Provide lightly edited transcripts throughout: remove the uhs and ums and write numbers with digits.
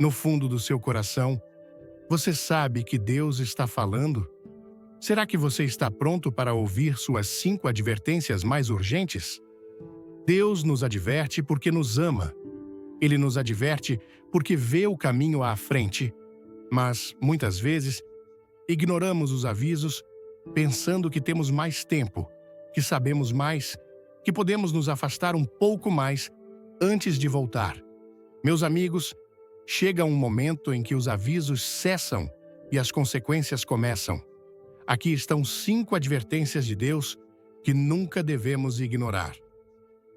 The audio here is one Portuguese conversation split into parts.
No fundo do seu coração, você sabe que Deus está falando? Será que você está pronto para ouvir suas 5 advertências mais urgentes? Deus nos adverte porque nos ama. Ele nos adverte porque vê o caminho à frente. Mas, muitas vezes, ignoramos os avisos, pensando que temos mais tempo, que sabemos mais, que podemos nos afastar um pouco mais antes de voltar. Meus amigos, chega um momento em que os avisos cessam e as consequências começam. Aqui estão 5 advertências de Deus que nunca devemos ignorar.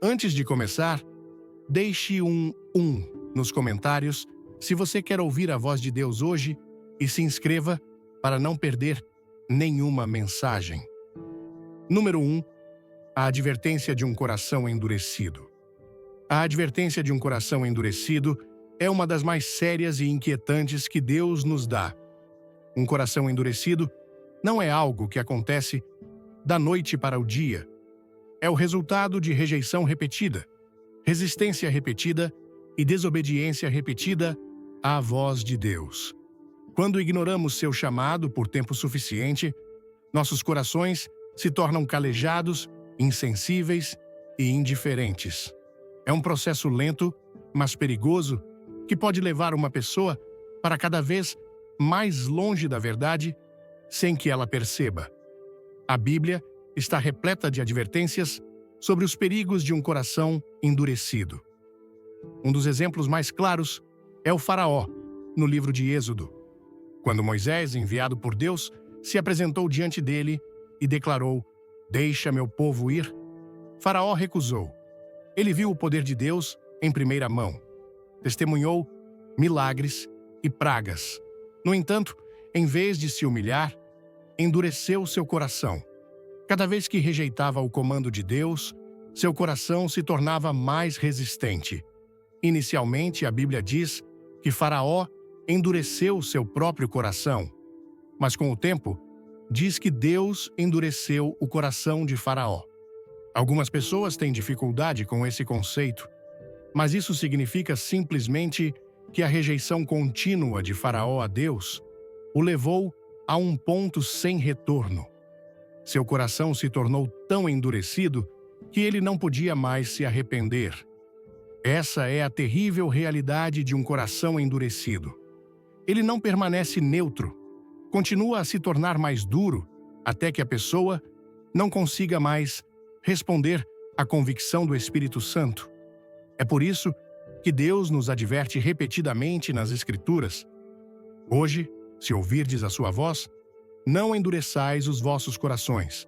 Antes de começar, deixe um nos comentários se você quer ouvir a voz de Deus hoje e se inscreva para não perder nenhuma mensagem. Número 1. A advertência de um coração endurecido. A advertência de um coração endurecido é uma das mais sérias e inquietantes que Deus nos dá. Um coração endurecido não é algo que acontece da noite para o dia. É o resultado de rejeição repetida, resistência repetida e desobediência repetida à voz de Deus. Quando ignoramos seu chamado por tempo suficiente, nossos corações se tornam calejados, insensíveis e indiferentes. É um processo lento, mas perigoso, que pode levar uma pessoa para cada vez mais longe da verdade, sem que ela perceba. A Bíblia está repleta de advertências sobre os perigos de um coração endurecido. Um dos exemplos mais claros é o Faraó, no livro de Êxodo. Quando Moisés, enviado por Deus, se apresentou diante dele e declarou: "Deixa meu povo ir", Faraó recusou. Ele viu o poder de Deus em primeira mão. Testemunhou milagres e pragas. No entanto, em vez de se humilhar, endureceu seu coração. Cada vez que rejeitava o comando de Deus, seu coração se tornava mais resistente. Inicialmente, a Bíblia diz que Faraó endureceu seu próprio coração. Mas com o tempo, diz que Deus endureceu o coração de Faraó. Algumas pessoas têm dificuldade com esse conceito, mas isso significa simplesmente que a rejeição contínua de Faraó a Deus o levou a um ponto sem retorno. Seu coração se tornou tão endurecido que ele não podia mais se arrepender. Essa é a terrível realidade de um coração endurecido. Ele não permanece neutro, continua a se tornar mais duro até que a pessoa não consiga mais responder à convicção do Espírito Santo. É por isso que Deus nos adverte repetidamente nas Escrituras: "Hoje, se ouvirdes a sua voz, não endureçais os vossos corações."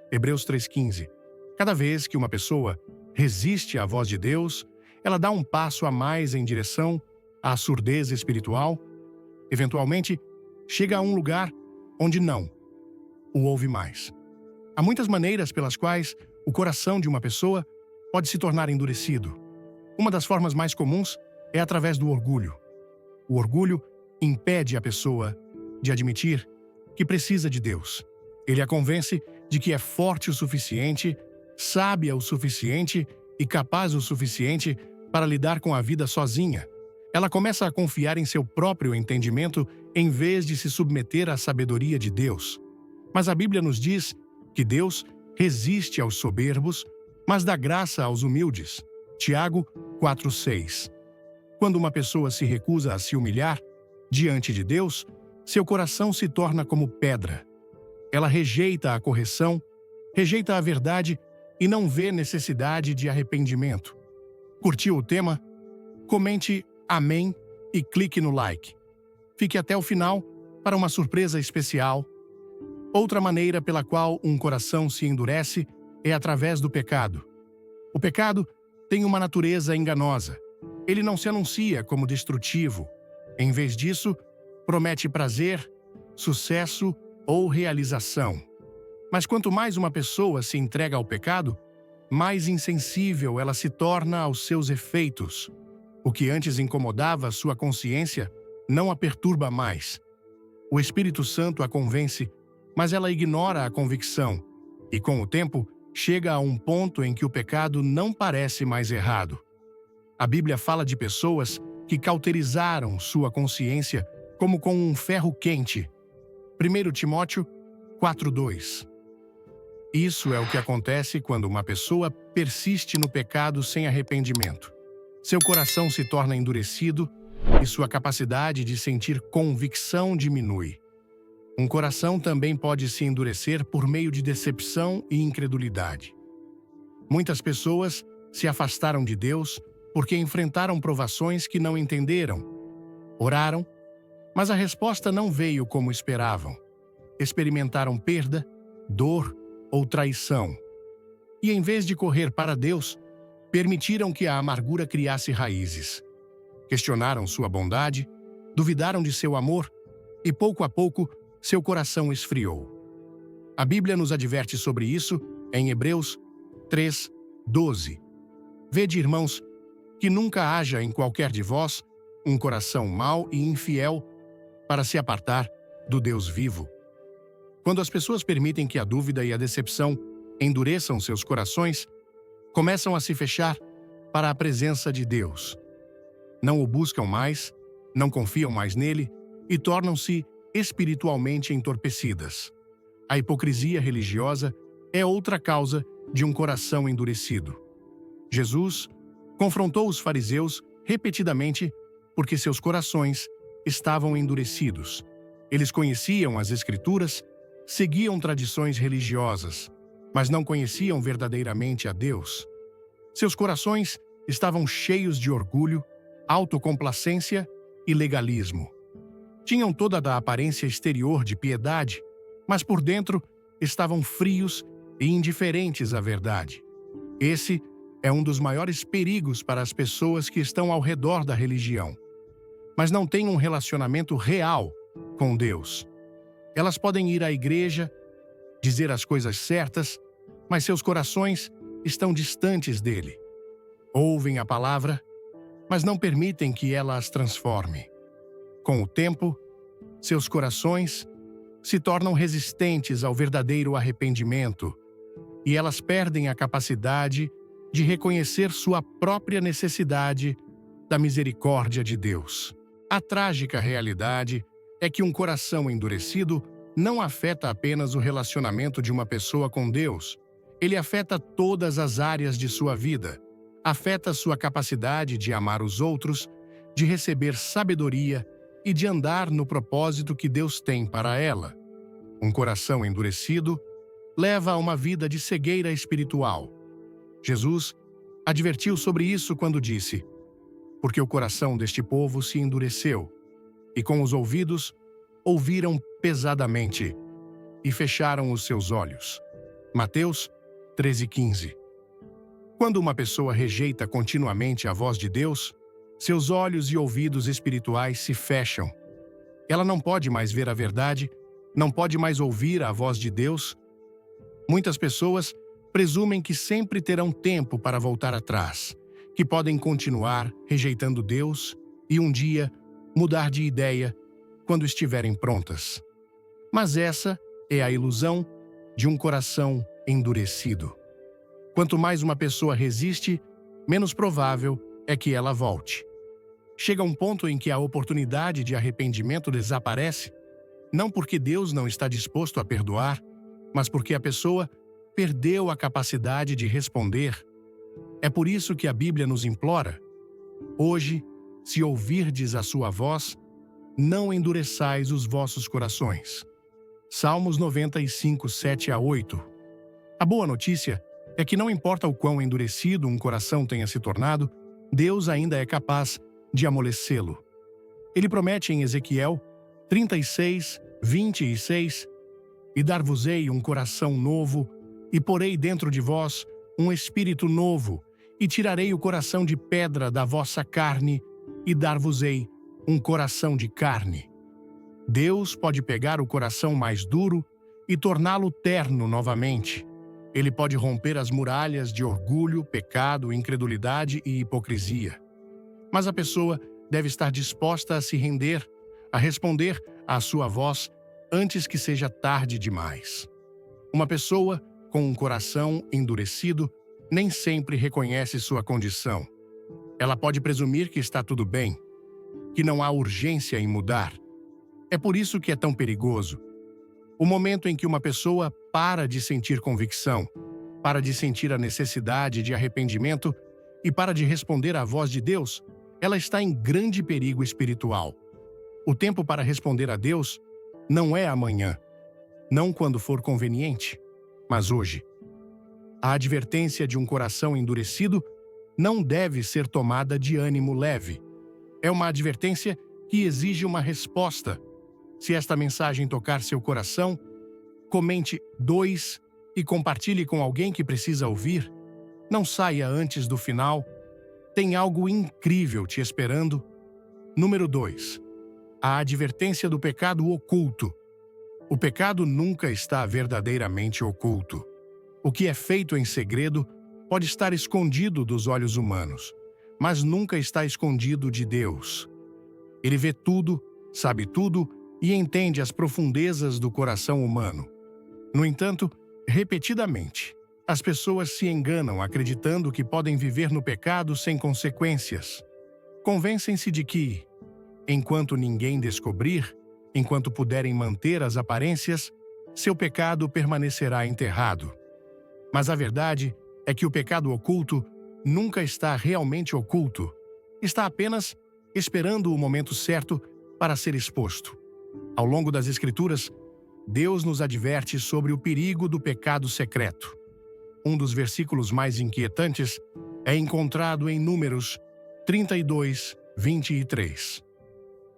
Hebreus 3,15. Cada vez que uma pessoa resiste à voz de Deus, ela dá um passo a mais em direção à surdez espiritual. Eventualmente, chega a um lugar onde não o ouve mais. Há muitas maneiras pelas quais o coração de uma pessoa pode se tornar endurecido. Uma das formas mais comuns é através do orgulho. O orgulho impede a pessoa de admitir que precisa de Deus. Ele a convence de que é forte o suficiente, sábia o suficiente e capaz o suficiente para lidar com a vida sozinha. Ela começa a confiar em seu próprio entendimento em vez de se submeter à sabedoria de Deus. Mas a Bíblia nos diz que Deus resiste aos soberbos, mas dá graça aos humildes. Tiago 4,6. Quando uma pessoa se recusa a se humilhar diante de Deus, seu coração se torna como pedra. Ela rejeita a correção, rejeita a verdade e não vê necessidade de arrependimento. Curtiu o tema? Comente amém e clique no like. Fique até o final para uma surpresa especial. Outra maneira pela qual um coração se endurece é através do pecado. O pecado tem uma natureza enganosa. Ele não se anuncia como destrutivo. Em vez disso, promete prazer, sucesso ou realização. Mas quanto mais uma pessoa se entrega ao pecado, mais insensível ela se torna aos seus efeitos. O que antes incomodava sua consciência não a perturba mais. O Espírito Santo a convence, mas ela ignora a convicção, e com o tempo chega a um ponto em que o pecado não parece mais errado. A Bíblia fala de pessoas que cauterizaram sua consciência como com um ferro quente. 1 Timóteo 4:2. Isso é o que acontece quando uma pessoa persiste no pecado sem arrependimento. Seu coração se torna endurecido e sua capacidade de sentir convicção diminui. Um coração também pode se endurecer por meio de decepção e incredulidade. Muitas pessoas se afastaram de Deus porque enfrentaram provações que não entenderam. Oraram, mas a resposta não veio como esperavam. Experimentaram perda, dor ou traição. E em vez de correr para Deus, permitiram que a amargura criasse raízes. Questionaram sua bondade, duvidaram de seu amor e, pouco a pouco, seu coração esfriou. A Bíblia nos adverte sobre isso em Hebreus 3:12. Vede, irmãos, que nunca haja em qualquer de vós um coração mau e infiel para se apartar do Deus vivo. Quando as pessoas permitem que a dúvida e a decepção endureçam seus corações, começam a se fechar para a presença de Deus. Não o buscam mais, não confiam mais nele e tornam-se espiritualmente entorpecidas. A hipocrisia religiosa é outra causa de um coração endurecido. Jesus confrontou os fariseus repetidamente porque seus corações estavam endurecidos. Eles conheciam as Escrituras, seguiam tradições religiosas, mas não conheciam verdadeiramente a Deus. Seus corações estavam cheios de orgulho, autocomplacência e legalismo. Tinham toda a aparência exterior de piedade, mas por dentro estavam frios e indiferentes à verdade. Esse é um dos maiores perigos para as pessoas que estão ao redor da religião, mas não têm um relacionamento real com Deus. Elas podem ir à igreja, dizer as coisas certas, mas seus corações estão distantes dele. Ouvem a palavra, mas não permitem que ela as transforme. Com o tempo, seus corações se tornam resistentes ao verdadeiro arrependimento e elas perdem a capacidade de reconhecer sua própria necessidade da misericórdia de Deus. A trágica realidade é que um coração endurecido não afeta apenas o relacionamento de uma pessoa com Deus. Ele afeta todas as áreas de sua vida. Afeta sua capacidade de amar os outros, de receber sabedoria e de andar no propósito que Deus tem para ela. Um coração endurecido leva a uma vida de cegueira espiritual. Jesus advertiu sobre isso quando disse: porque o coração deste povo se endureceu, e com os ouvidos ouviram pesadamente, e fecharam os seus olhos. Mateus 13:15. Quando uma pessoa rejeita continuamente a voz de Deus, seus olhos e ouvidos espirituais se fecham. Ela não pode mais ver a verdade, não pode mais ouvir a voz de Deus. Muitas pessoas presumem que sempre terão tempo para voltar atrás, que podem continuar rejeitando Deus e um dia mudar de ideia quando estiverem prontas. Mas essa é a ilusão de um coração endurecido. Quanto mais uma pessoa resiste, menos provável é que ela volte. Chega um ponto em que a oportunidade de arrependimento desaparece, não porque Deus não está disposto a perdoar, mas porque a pessoa perdeu a capacidade de responder. É por isso que a Bíblia nos implora: hoje, se ouvirdes a sua voz, não endureçais os vossos corações. Salmos 95, 7-8. A boa notícia é que não importa o quão endurecido um coração tenha se tornado, Deus ainda é capaz de amolecê-lo. Ele promete em Ezequiel 36, 26, e dar-vos-ei um coração novo, e porei dentro de vós um espírito novo, e tirarei o coração de pedra da vossa carne, e dar-vos-ei um coração de carne. Deus pode pegar o coração mais duro e torná-lo terno novamente. Ele pode romper as muralhas de orgulho, pecado, incredulidade e hipocrisia. Mas a pessoa deve estar disposta a se render, a responder à sua voz antes que seja tarde demais. Uma pessoa com um coração endurecido nem sempre reconhece sua condição. Ela pode presumir que está tudo bem, que não há urgência em mudar. É por isso que é tão perigoso. O momento em que uma pessoa para de sentir convicção, para de sentir a necessidade de arrependimento e para de responder à voz de Deus, ela está em grande perigo espiritual. O tempo para responder a Deus não é amanhã, não quando for conveniente, mas hoje. A advertência de um coração endurecido não deve ser tomada de ânimo leve. É uma advertência que exige uma resposta. Se esta mensagem tocar seu coração, comente 2 e compartilhe com alguém que precisa ouvir. Não saia antes do final. Tem algo incrível te esperando. Número 2. A advertência do pecado oculto. O pecado nunca está verdadeiramente oculto. O que é feito em segredo pode estar escondido dos olhos humanos, mas nunca está escondido de Deus. Ele vê tudo, sabe tudo e entende as profundezas do coração humano. No entanto, repetidamente, as pessoas se enganam acreditando que podem viver no pecado sem consequências. Convencem-se de que, enquanto ninguém descobrir, enquanto puderem manter as aparências, seu pecado permanecerá enterrado. Mas a verdade é que o pecado oculto nunca está realmente oculto. Está apenas esperando o momento certo para ser exposto. Ao longo das Escrituras, Deus nos adverte sobre o perigo do pecado secreto. Um dos versículos mais inquietantes é encontrado em Números 32, 23.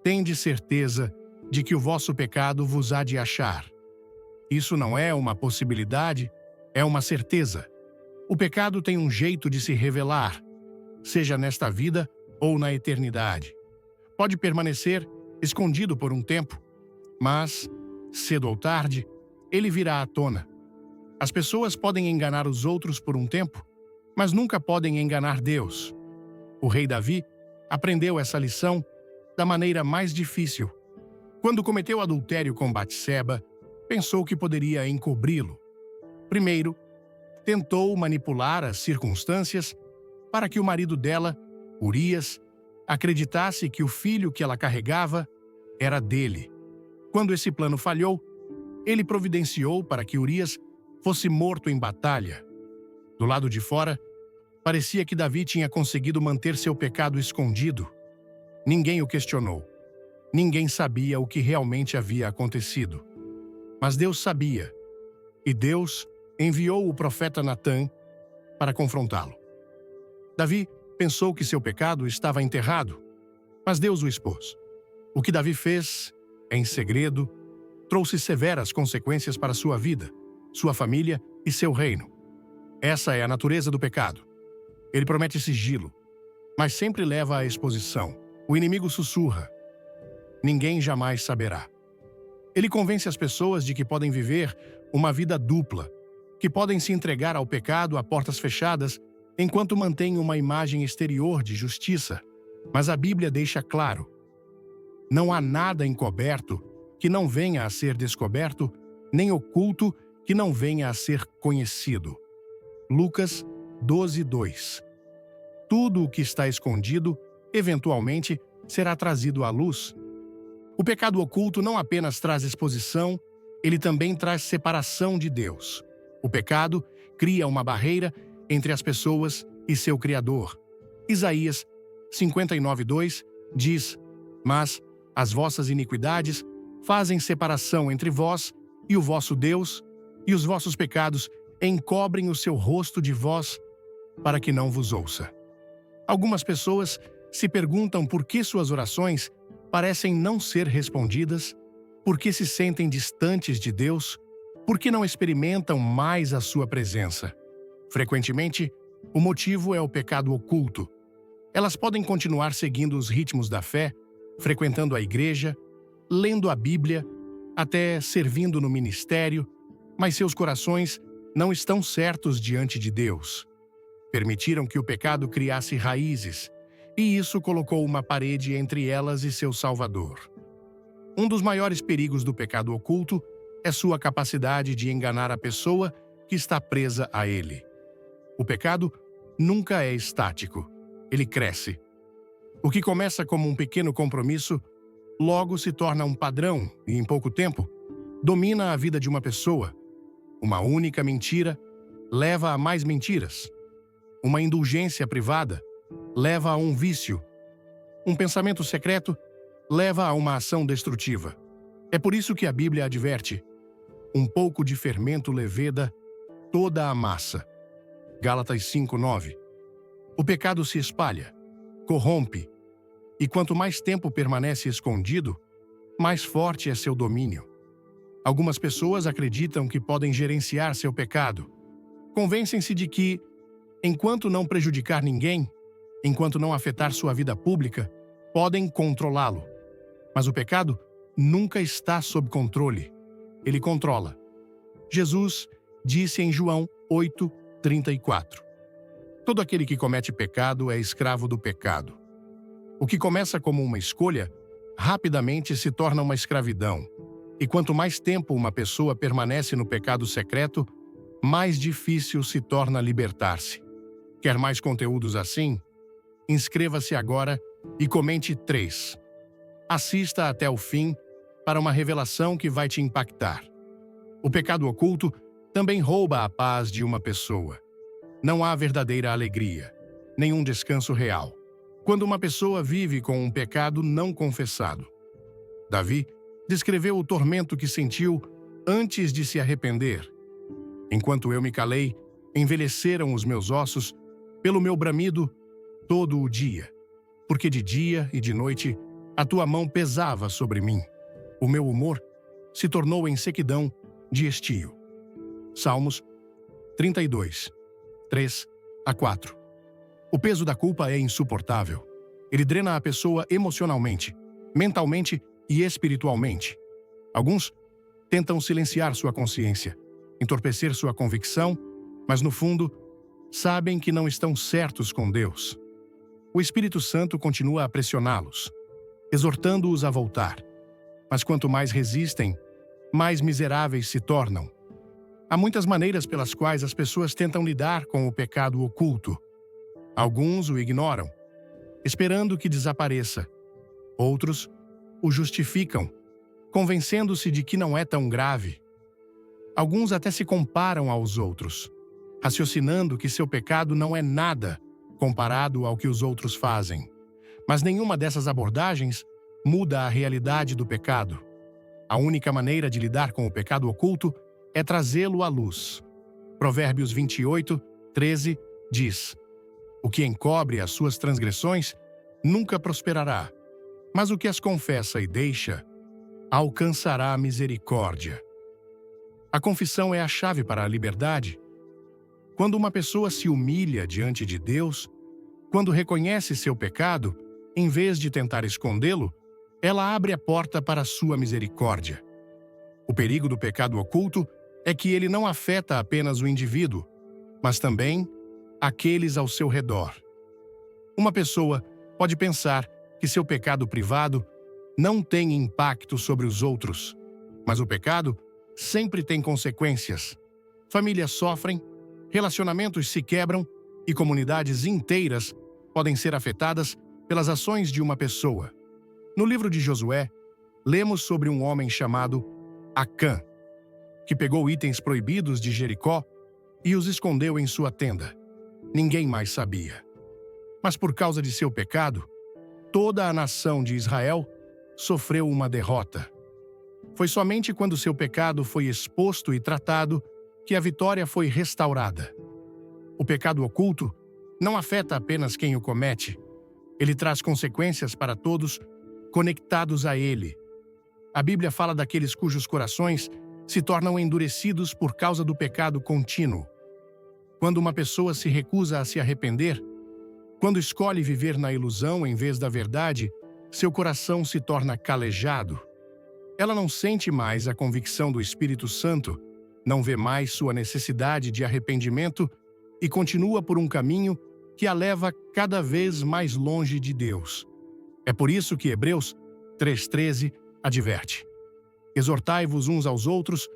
Tende certeza de que o vosso pecado vos há de achar. Isso não é uma possibilidade, é uma certeza. O pecado tem um jeito de se revelar, seja nesta vida ou na eternidade. Pode permanecer escondido por um tempo, mas, cedo ou tarde, ele virá à tona. As pessoas podem enganar os outros por um tempo, mas nunca podem enganar Deus. O rei Davi aprendeu essa lição da maneira mais difícil. Quando cometeu adultério com Batseba, pensou que poderia encobri-lo. Primeiro, tentou manipular as circunstâncias para que o marido dela, Urias, acreditasse que o filho que ela carregava era dele. Quando esse plano falhou, ele providenciou para que Urias fosse morto em batalha. Do lado de fora, parecia que Davi tinha conseguido manter seu pecado escondido. Ninguém o questionou. Ninguém sabia o que realmente havia acontecido. Mas Deus sabia, e Deus enviou o profeta Natã para confrontá-lo. Davi pensou que seu pecado estava enterrado, mas Deus o expôs. O que Davi fez, em segredo, trouxe severas consequências para sua vida, sua família e seu reino. Essa é a natureza do pecado. Ele promete sigilo, mas sempre leva à exposição. O inimigo sussurra. Ninguém jamais saberá. Ele convence as pessoas de que podem viver uma vida dupla, que podem se entregar ao pecado a portas fechadas enquanto mantêm uma imagem exterior de justiça. Mas a Bíblia deixa claro: não há nada encoberto que não venha a ser descoberto, nem oculto que não venha a ser conhecido. Lucas 12:2. Tudo o que está escondido, eventualmente, será trazido à luz. O pecado oculto não apenas traz exposição, ele também traz separação de Deus. O pecado cria uma barreira entre as pessoas e seu Criador. Isaías 59:2 diz: Mas as vossas iniquidades fazem separação entre vós e o vosso Deus, e os vossos pecados encobrem o seu rosto de vós, para que não vos ouça. Algumas pessoas se perguntam por que suas orações parecem não ser respondidas, por que se sentem distantes de Deus, por que não experimentam mais a sua presença. Frequentemente, o motivo é o pecado oculto. Elas podem continuar seguindo os ritmos da fé, frequentando a igreja, lendo a Bíblia, até servindo no ministério, mas seus corações não estão certos diante de Deus. Permitiram que o pecado criasse raízes, e isso colocou uma parede entre elas e seu Salvador. Um dos maiores perigos do pecado oculto é sua capacidade de enganar a pessoa que está presa a ele. O pecado nunca é estático, ele cresce. O que começa como um pequeno compromisso, logo se torna um padrão e, em pouco tempo, domina a vida de uma pessoa. Uma única mentira leva a mais mentiras. Uma indulgência privada leva a um vício. Um pensamento secreto leva a uma ação destrutiva. É por isso que a Bíblia adverte: um pouco de fermento leveda toda a massa. Gálatas 5:9. O pecado se espalha, corrompe, e quanto mais tempo permanece escondido, mais forte é seu domínio. Algumas pessoas acreditam que podem gerenciar seu pecado. Convencem-se de que, enquanto não prejudicar ninguém, enquanto não afetar sua vida pública, podem controlá-lo. Mas o pecado nunca está sob controle. Ele controla. Jesus disse em João 8:34. Todo aquele que comete pecado é escravo do pecado. O que começa como uma escolha, rapidamente se torna uma escravidão. E quanto mais tempo uma pessoa permanece no pecado secreto, mais difícil se torna libertar-se. Quer mais conteúdos assim? Inscreva-se agora e comente 3. Assista até o fim para uma revelação que vai te impactar. O pecado oculto também rouba a paz de uma pessoa. Não há verdadeira alegria, nenhum descanso real, quando uma pessoa vive com um pecado não confessado. Davi descreveu o tormento que sentiu antes de se arrepender. Enquanto eu me calei, envelheceram os meus ossos pelo meu bramido todo o dia, porque de dia e de noite a tua mão pesava sobre mim. O meu humor se tornou em sequidão de estio. Salmos 32, 3-4. O peso da culpa é insuportável. Ele drena a pessoa emocionalmente, mentalmente e espiritualmente. Alguns tentam silenciar sua consciência, entorpecer sua convicção, mas no fundo, sabem que não estão certos com Deus. O Espírito Santo continua a pressioná-los, exortando-os a voltar. Mas quanto mais resistem, mais miseráveis se tornam. Há muitas maneiras pelas quais as pessoas tentam lidar com o pecado oculto. Alguns o ignoram, esperando que desapareça. Outros o justificam, convencendo-se de que não é tão grave. Alguns até se comparam aos outros, raciocinando que seu pecado não é nada comparado ao que os outros fazem. Mas nenhuma dessas abordagens muda a realidade do pecado. A única maneira de lidar com o pecado oculto é trazê-lo à luz. Provérbios 28:13 diz: o que encobre as suas transgressões nunca prosperará, mas o que as confessa e deixa alcançará a misericórdia. A confissão é a chave para a liberdade. Quando uma pessoa se humilha diante de Deus, quando reconhece seu pecado, em vez de tentar escondê-lo, ela abre a porta para a sua misericórdia. O perigo do pecado oculto é que ele não afeta apenas o indivíduo, mas também aqueles ao seu redor. Uma pessoa pode pensar que seu pecado privado não tem impacto sobre os outros, mas o pecado sempre tem consequências. Famílias sofrem, relacionamentos se quebram e comunidades inteiras podem ser afetadas pelas ações de uma pessoa. No livro de Josué, lemos sobre um homem chamado Acã, que pegou itens proibidos de Jericó e os escondeu em sua tenda. Ninguém mais sabia. Mas por causa de seu pecado, toda a nação de Israel sofreu uma derrota. Foi somente quando seu pecado foi exposto e tratado que a vitória foi restaurada. O pecado oculto não afeta apenas quem o comete. Ele traz consequências para todos conectados a ele. A Bíblia fala daqueles cujos corações se tornam endurecidos por causa do pecado contínuo. Quando uma pessoa se recusa a se arrepender, quando escolhe viver na ilusão em vez da verdade, seu coração se torna calejado. Ela não sente mais a convicção do Espírito Santo, não vê mais sua necessidade de arrependimento e continua por um caminho que a leva cada vez mais longe de Deus. É por isso que Hebreus 3:13 adverte: exortai-vos uns aos outros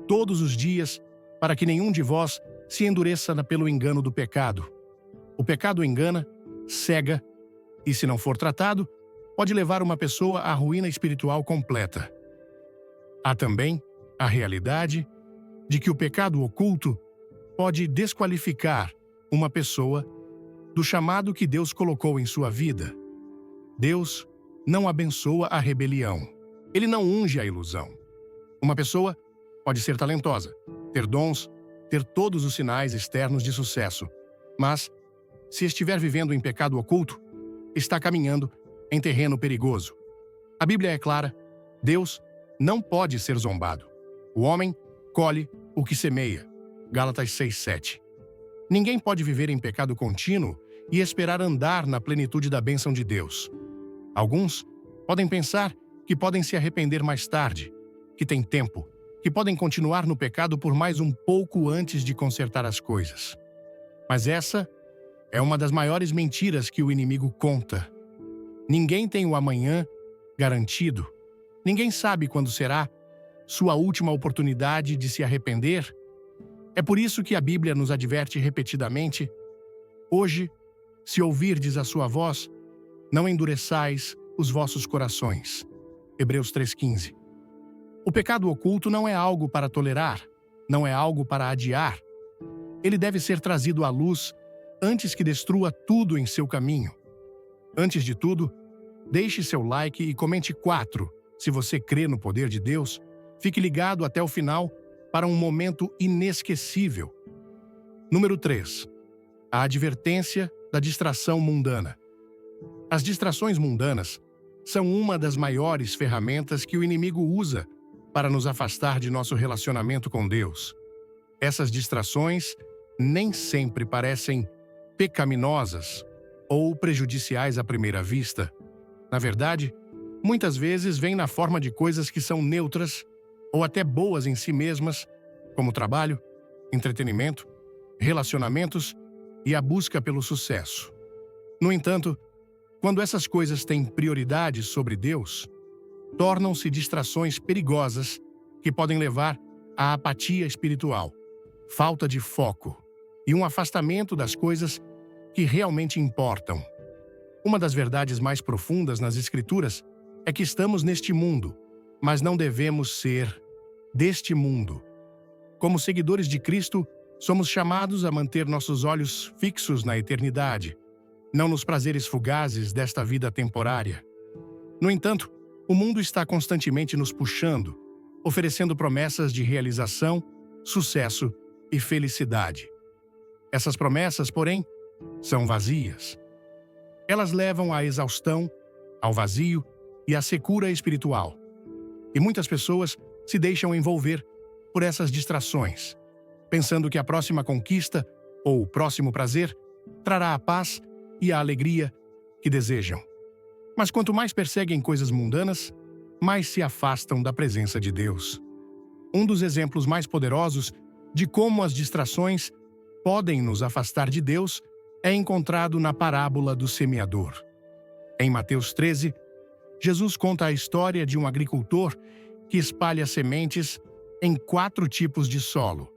todos os dias, para que nenhum de vós se endureça pelo engano do pecado. O pecado engana, cega e, se não for tratado, pode levar uma pessoa à ruína espiritual completa. Há também a realidade de que o pecado oculto pode desqualificar uma pessoa do chamado que Deus colocou em sua vida. Deus não abençoa a rebelião. Ele não unge a ilusão. Uma pessoa pode ser talentosa, ter dons, ter todos os sinais externos de sucesso, mas, se estiver vivendo em pecado oculto, está caminhando em terreno perigoso. A Bíblia é clara: Deus não pode ser zombado. O homem colhe o que semeia. Gálatas 6:7. Ninguém pode viver em pecado contínuo e esperar andar na plenitude da bênção de Deus. Alguns podem pensar que podem se arrepender mais tarde, que têm tempo, que podem continuar no pecado por mais um pouco antes de consertar as coisas. Mas essa é uma das maiores mentiras que o inimigo conta. Ninguém tem o amanhã garantido. Ninguém sabe quando será sua última oportunidade de se arrepender. É por isso que a Bíblia nos adverte repetidamente: hoje, se ouvirdes a sua voz, não endureçais os vossos corações. Hebreus 3:15. O pecado oculto não é algo para tolerar, não é algo para adiar. Ele deve ser trazido à luz antes que destrua tudo em seu caminho. Antes de tudo, deixe seu like e comente 4. Se você crê no poder de Deus, fique ligado até o final para um momento inesquecível. Número 3. A advertência da distração mundana. As distrações mundanas são uma das maiores ferramentas que o inimigo usa para nos afastar de nosso relacionamento com Deus. Essas distrações nem sempre parecem pecaminosas ou prejudiciais à primeira vista. Na verdade, muitas vezes vêm na forma de coisas que são neutras ou até boas em si mesmas, como trabalho, entretenimento, relacionamentos e a busca pelo sucesso. No entanto, quando essas coisas têm prioridade sobre Deus, tornam-se distrações perigosas que podem levar à apatia espiritual, falta de foco e um afastamento das coisas que realmente importam. Uma das verdades mais profundas nas Escrituras é que estamos neste mundo, mas não devemos ser deste mundo. Como seguidores de Cristo, somos chamados a manter nossos olhos fixos na eternidade, não nos prazeres fugazes desta vida temporária. No entanto, o mundo está constantemente nos puxando, oferecendo promessas de realização, sucesso e felicidade. Essas promessas, porém, são vazias. Elas levam à exaustão, ao vazio e à secura espiritual. E muitas pessoas se deixam envolver por essas distrações, pensando que a próxima conquista ou o próximo prazer trará a paz e a alegria que desejam. Mas quanto mais perseguem coisas mundanas, mais se afastam da presença de Deus. Um dos exemplos mais poderosos de como as distrações podem nos afastar de Deus é encontrado na parábola do semeador. Em Mateus 13, Jesus conta a história de um agricultor que espalha sementes em 4 tipos de solo.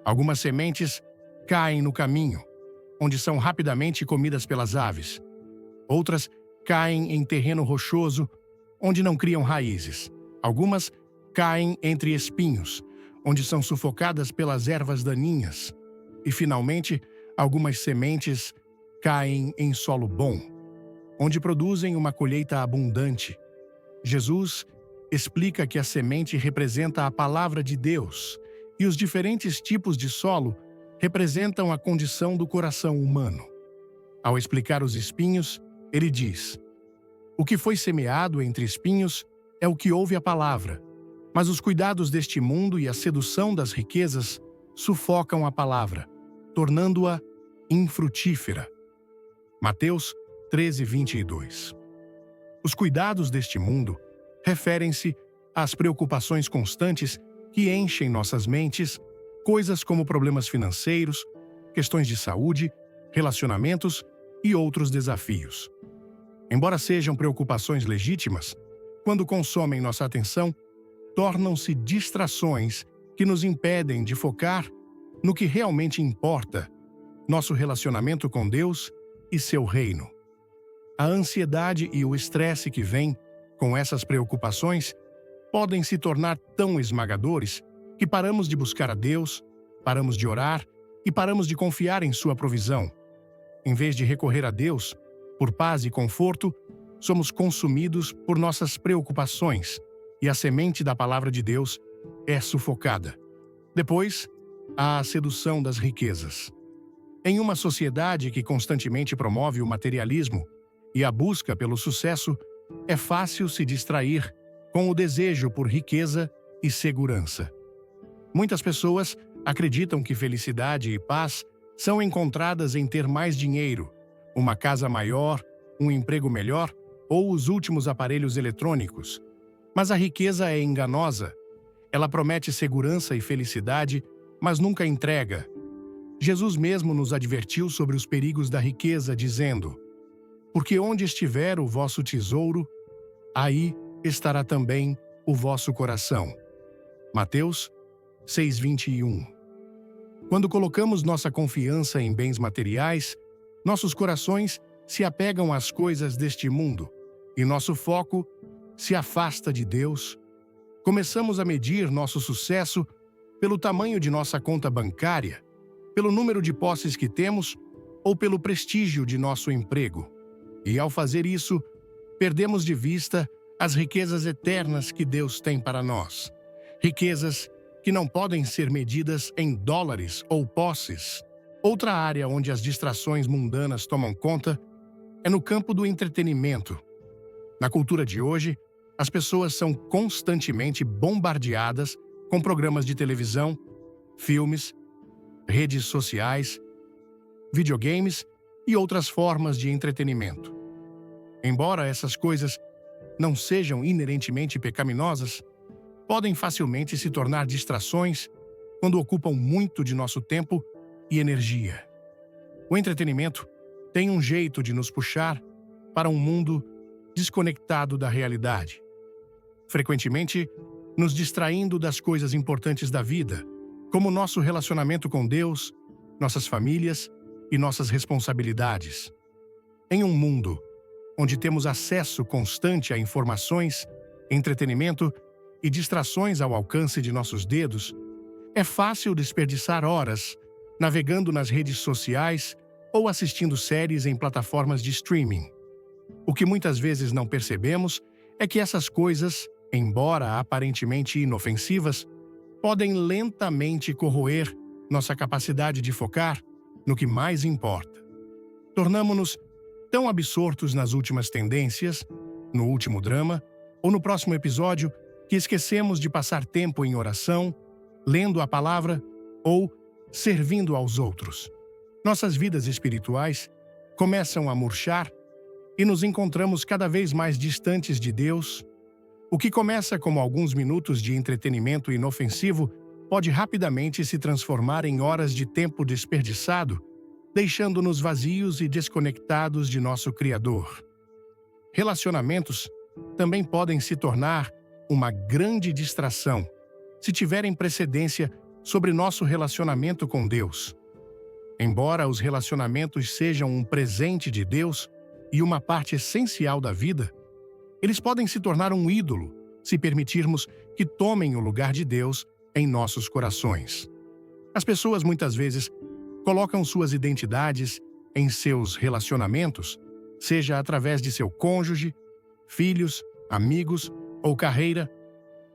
Algumas sementes caem no caminho, onde são rapidamente comidas pelas aves. Outras caem em terreno rochoso, onde não criam raízes. Algumas caem entre espinhos, onde são sufocadas pelas ervas daninhas. E, finalmente, algumas sementes caem em solo bom, onde produzem uma colheita abundante. Jesus explica que a semente representa a palavra de Deus e os diferentes tipos de solo representam a condição do coração humano. Ao explicar os espinhos, ele diz: o que foi semeado entre espinhos é o que ouve a palavra, mas os cuidados deste mundo e a sedução das riquezas sufocam a palavra, tornando-a infrutífera. Mateus 13:22. Os cuidados deste mundo referem-se às preocupações constantes que enchem nossas mentes, coisas como problemas financeiros, questões de saúde, relacionamentos e outros desafios. Embora sejam preocupações legítimas, quando consomem nossa atenção, tornam-se distrações que nos impedem de focar no que realmente importa, nosso relacionamento com Deus e seu reino. A ansiedade e o estresse que vêm com essas preocupações podem se tornar tão esmagadores que paramos de buscar a Deus, paramos de orar e paramos de confiar em sua provisão. Em vez de recorrer a Deus por paz e conforto, somos consumidos por nossas preocupações e a semente da palavra de Deus é sufocada. Depois, há a sedução das riquezas. Em uma sociedade que constantemente promove o materialismo e a busca pelo sucesso, é fácil se distrair com o desejo por riqueza e segurança. Muitas pessoas acreditam que felicidade e paz são encontradas em ter mais dinheiro, uma casa maior, um emprego melhor ou os últimos aparelhos eletrônicos. Mas a riqueza é enganosa. Ela promete segurança e felicidade, mas nunca entrega. Jesus mesmo nos advertiu sobre os perigos da riqueza, dizendo: "Porque onde estiver o vosso tesouro, aí estará também o vosso coração." Mateus 6:21. Quando colocamos nossa confiança em bens materiais, nossos corações se apegam às coisas deste mundo e nosso foco se afasta de Deus. Começamos a medir nosso sucesso pelo tamanho de nossa conta bancária, pelo número de posses que temos ou pelo prestígio de nosso emprego. E ao fazer isso, perdemos de vista as riquezas eternas que Deus tem para nós. Riquezas que não podem ser medidas em dólares ou posses. Outra área onde as distrações mundanas tomam conta é no campo do entretenimento. Na cultura de hoje, as pessoas são constantemente bombardeadas com programas de televisão, filmes, redes sociais, videogames e outras formas de entretenimento. Embora essas coisas não sejam inerentemente pecaminosas, podem facilmente se tornar distrações quando ocupam muito de nosso tempo e energia. O entretenimento tem um jeito de nos puxar para um mundo desconectado da realidade, frequentemente nos distraindo das coisas importantes da vida, como nosso relacionamento com Deus, nossas famílias e nossas responsabilidades. Em um mundo onde temos acesso constante a informações, entretenimento e distrações ao alcance de nossos dedos, é fácil desperdiçar horas navegando nas redes sociais ou assistindo séries em plataformas de streaming. O que muitas vezes não percebemos é que essas coisas, embora aparentemente inofensivas, podem lentamente corroer nossa capacidade de focar no que mais importa. Tornamo-nos tão absortos nas últimas tendências, no último drama ou no próximo episódio que esquecemos de passar tempo em oração, lendo a palavra ou servindo aos outros. Nossas vidas espirituais começam a murchar e nos encontramos cada vez mais distantes de Deus. O que começa como alguns minutos de entretenimento inofensivo pode rapidamente se transformar em horas de tempo desperdiçado, deixando-nos vazios e desconectados de nosso Criador. Relacionamentos também podem se tornar uma grande distração se tiverem precedência sobre nosso relacionamento com Deus. Embora os relacionamentos sejam um presente de Deus e uma parte essencial da vida, eles podem se tornar um ídolo se permitirmos que tomem o lugar de Deus em nossos corações. As pessoas muitas vezes colocam suas identidades em seus relacionamentos, seja através de seu cônjuge, filhos, amigos ou carreira.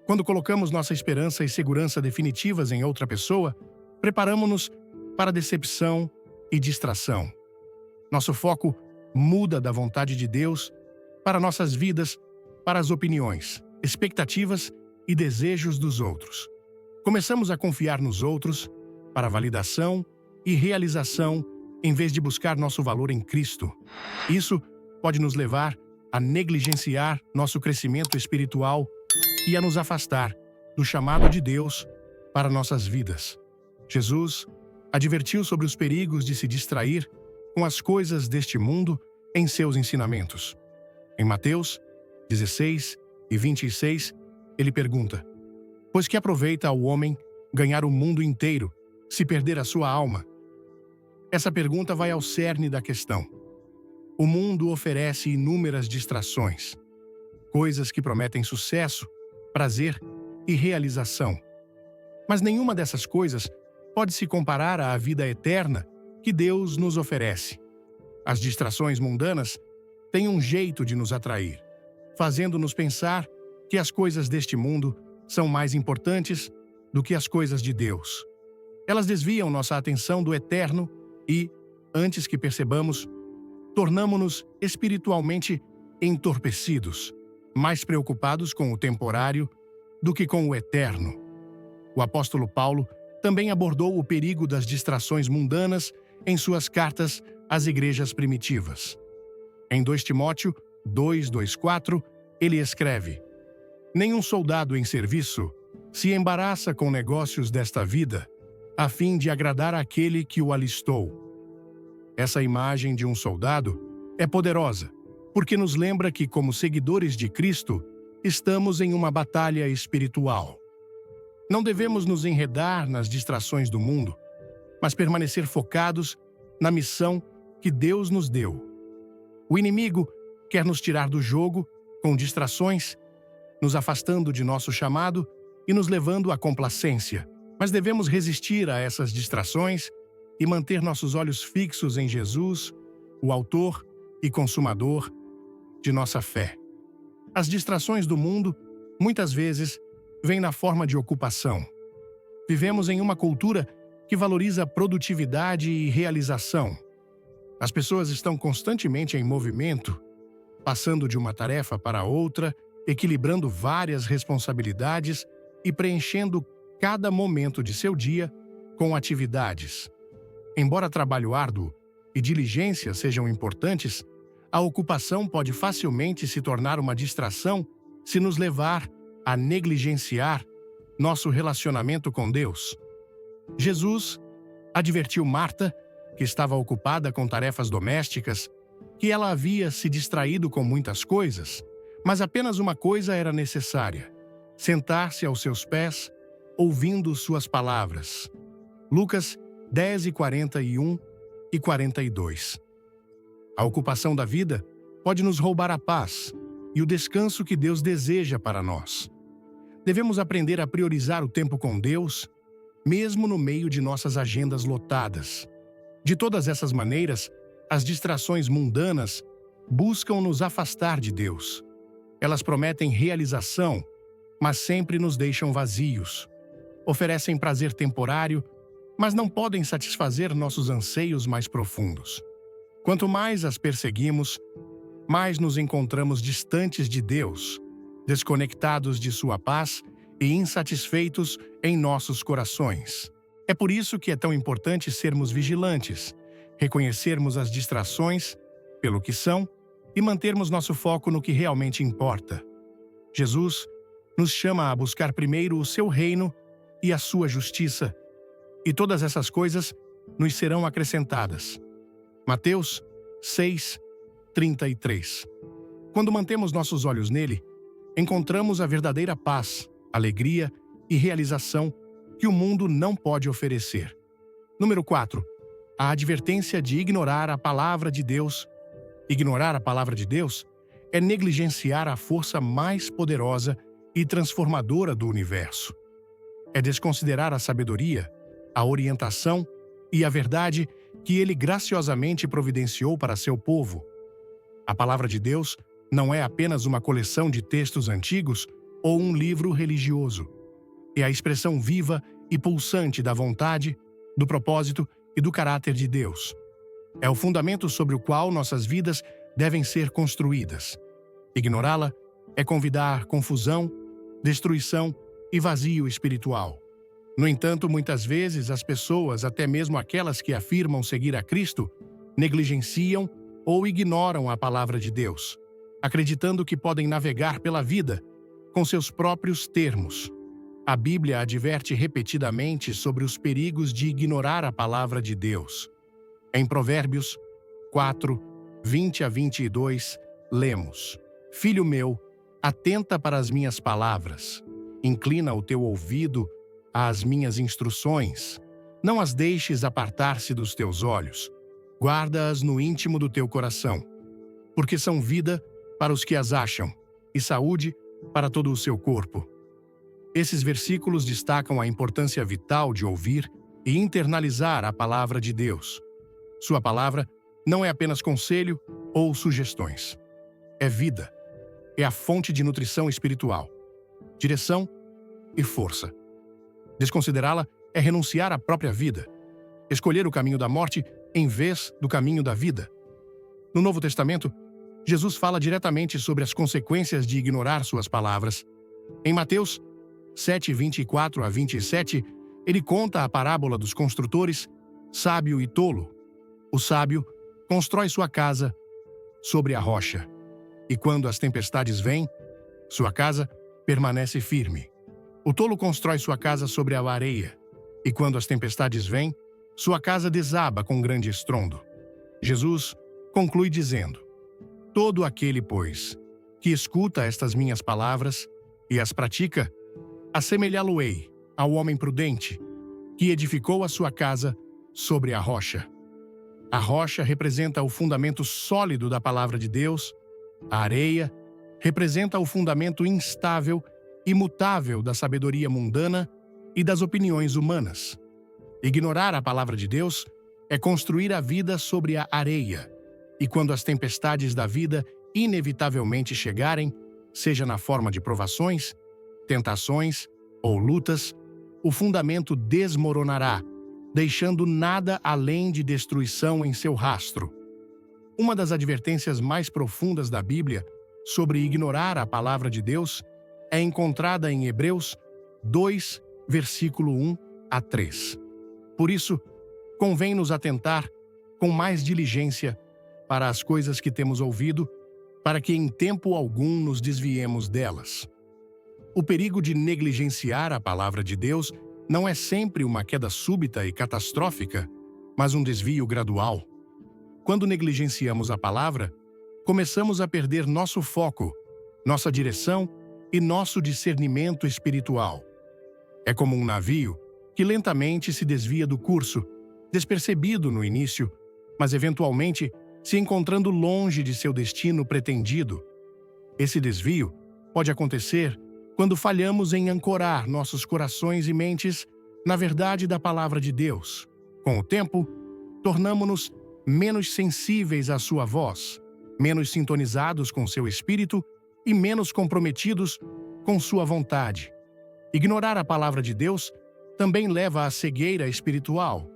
Quando colocamos nossa esperança e segurança definitivas em outra pessoa, preparamos-nos para decepção e distração. Nosso foco muda da vontade de Deus para nossas vidas, para as opiniões, expectativas e desejos dos outros. Começamos a confiar nos outros para validação e realização em vez de buscar nosso valor em Cristo. Isso pode nos levar a negligenciar nosso crescimento espiritual e a nos afastar do chamado de Deus para nossas vidas. Jesus advertiu sobre os perigos de se distrair com as coisas deste mundo em seus ensinamentos. Em Mateus 16:26, ele pergunta: "Pois que aproveita ao homem ganhar o mundo inteiro, se perder a sua alma?" Essa pergunta vai ao cerne da questão. O mundo oferece inúmeras distrações, coisas que prometem sucesso, prazer e realização. Mas nenhuma dessas coisas pode se comparar à vida eterna que Deus nos oferece. As distrações mundanas têm um jeito de nos atrair, fazendo-nos pensar que as coisas deste mundo são mais importantes do que as coisas de Deus. Elas desviam nossa atenção do eterno e, antes que percebamos, tornamo-nos espiritualmente entorpecidos, mais preocupados com o temporário do que com o eterno. O apóstolo Paulo também abordou o perigo das distrações mundanas em suas cartas às igrejas primitivas. Em 2 Timóteo 2:4, ele escreve: "Nenhum soldado em serviço se embaraça com negócios desta vida, a fim de agradar aquele que o alistou." Essa imagem de um soldado é poderosa, porque nos lembra que, como seguidores de Cristo, estamos em uma batalha espiritual. Não devemos nos enredar nas distrações do mundo, mas permanecer focados na missão que Deus nos deu. O inimigo quer nos tirar do jogo com distrações, nos afastando de nosso chamado e nos levando à complacência. Mas devemos resistir a essas distrações e manter nossos olhos fixos em Jesus, o autor e consumador de nossa fé. As distrações do mundo, muitas vezes, vêm na forma de ocupação. Vivemos em uma cultura que valoriza produtividade e realização. As pessoas estão constantemente em movimento, passando de uma tarefa para outra, equilibrando várias responsabilidades e preenchendo cada momento de seu dia com atividades. Embora trabalho árduo e diligência sejam importantes, a ocupação pode facilmente se tornar uma distração se nos levar a negligenciar nosso relacionamento com Deus. Jesus advertiu Marta, que estava ocupada com tarefas domésticas, que ela havia se distraído com muitas coisas, mas apenas uma coisa era necessária: sentar-se aos seus pés, ouvindo suas palavras. Lucas 10:41 e 42. A ocupação da vida pode nos roubar a paz e o descanso que Deus deseja para nós. Devemos aprender a priorizar o tempo com Deus, mesmo no meio de nossas agendas lotadas. De todas essas maneiras, as distrações mundanas buscam nos afastar de Deus. Elas prometem realização, mas sempre nos deixam vazios. Oferecem prazer temporário, mas não podem satisfazer nossos anseios mais profundos. Quanto mais as perseguimos, mais nos encontramos distantes de Deus, desconectados de sua paz e insatisfeitos em nossos corações. É por isso que é tão importante sermos vigilantes, reconhecermos as distrações pelo que são e mantermos nosso foco no que realmente importa. Jesus nos chama a buscar primeiro o seu reino e a sua justiça, e todas essas coisas nos serão acrescentadas. Mateus 6:33. Quando mantemos nossos olhos nele, encontramos a verdadeira paz, alegria e realização que o mundo não pode oferecer. Número 4. A advertência de ignorar a palavra de Deus. Ignorar a palavra de Deus é negligenciar a força mais poderosa e transformadora do universo. É desconsiderar a sabedoria, a orientação e a verdade que ele graciosamente providenciou para seu povo. A palavra de Deus não é apenas uma coleção de textos antigos ou um livro religioso. É a expressão viva e pulsante da vontade, do propósito e do caráter de Deus. É o fundamento sobre o qual nossas vidas devem ser construídas. Ignorá-la é convidar confusão, destruição e vazio espiritual. No entanto, muitas vezes as pessoas, até mesmo aquelas que afirmam seguir a Cristo, negligenciam ou ignoram a palavra de Deus, acreditando que podem navegar pela vida com seus próprios termos. A Bíblia adverte repetidamente sobre os perigos de ignorar a palavra de Deus. Em Provérbios 4:20-22, lemos: "Filho meu, atenta para as minhas palavras. Inclina o teu ouvido às minhas instruções. Não as deixes apartar-se dos teus olhos. Guarda-as no íntimo do teu coração, porque são vida para os que as acham e saúde para todo o seu corpo. Esses versículos destacam a importância vital de ouvir e internalizar a palavra de Deus. Sua palavra não é apenas conselho ou sugestões. É vida. É a fonte de nutrição espiritual, direção e força. Desconsiderá-la é renunciar à própria vida, escolher o caminho da morte em vez do caminho da vida. No Novo Testamento, Jesus fala diretamente sobre as consequências de ignorar suas palavras. Em Mateus 7, 24 a 27, ele conta a parábola dos construtores, sábio e tolo. O sábio constrói sua casa sobre a rocha, e quando as tempestades vêm, sua casa permanece firme. O tolo constrói sua casa sobre a areia, e quando as tempestades vêm, sua casa desaba com grande estrondo. Jesus conclui dizendo: todo aquele, pois, que escuta estas minhas palavras e as pratica, assemelhá-lo-ei ao homem prudente, que edificou a sua casa sobre a rocha. A rocha representa o fundamento sólido da palavra de Deus, a areia representa o fundamento instável e imutável da sabedoria mundana e das opiniões humanas. Ignorar a palavra de Deus é construir a vida sobre a areia, e quando as tempestades da vida inevitavelmente chegarem, seja na forma de provações, tentações ou lutas, o fundamento desmoronará, deixando nada além de destruição em seu rastro. Uma das advertências mais profundas da Bíblia sobre ignorar a palavra de Deus é encontrada em Hebreus 2, versículo 1 a 3. Por isso, convém nos atentar com mais diligência para as coisas que temos ouvido, para que em tempo algum nos desviemos delas. O perigo de negligenciar a palavra de Deus não é sempre uma queda súbita e catastrófica, mas um desvio gradual. Quando negligenciamos a palavra, começamos a perder nosso foco, nossa direção e nosso discernimento espiritual. É como um navio que lentamente se desvia do curso, despercebido no início, mas eventualmente se encontrando longe de seu destino pretendido. Esse desvio pode acontecer quando falhamos em ancorar nossos corações e mentes na verdade da palavra de Deus. Com o tempo, tornamo-nos menos sensíveis à sua voz, menos sintonizados com seu espírito e menos comprometidos com sua vontade. Ignorar a palavra de Deus também leva à cegueira espiritual.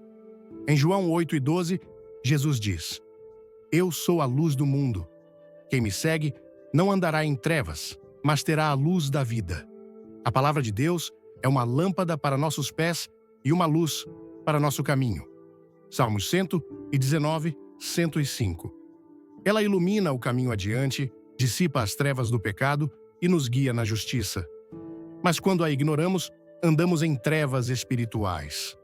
Em João 8:12, Jesus diz: eu sou a luz do mundo. Quem me segue não andará em trevas, mas terá a luz da vida. A palavra de Deus é uma lâmpada para nossos pés e uma luz para nosso caminho. Salmos 119, 105. Ela ilumina o caminho adiante, dissipa as trevas do pecado e nos guia na justiça. Mas quando a ignoramos, andamos em trevas espirituais.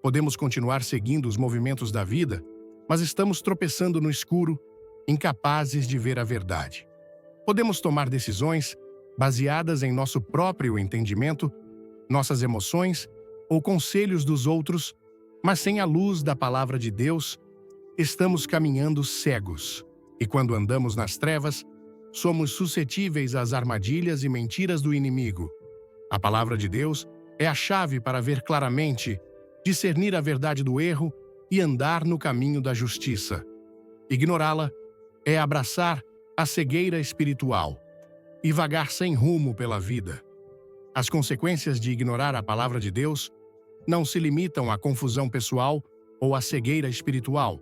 Podemos continuar seguindo os movimentos da vida, mas estamos tropeçando no escuro, incapazes de ver a verdade. Podemos tomar decisões baseadas em nosso próprio entendimento, nossas emoções ou conselhos dos outros, mas sem a luz da palavra de Deus, estamos caminhando cegos. E quando andamos nas trevas, somos suscetíveis às armadilhas e mentiras do inimigo. A palavra de Deus é a chave para ver claramente, discernir a verdade do erro e andar no caminho da justiça. Ignorá-la é abraçar a cegueira espiritual e vagar sem rumo pela vida. As consequências de ignorar a palavra de Deus não se limitam à confusão pessoal ou à cegueira espiritual.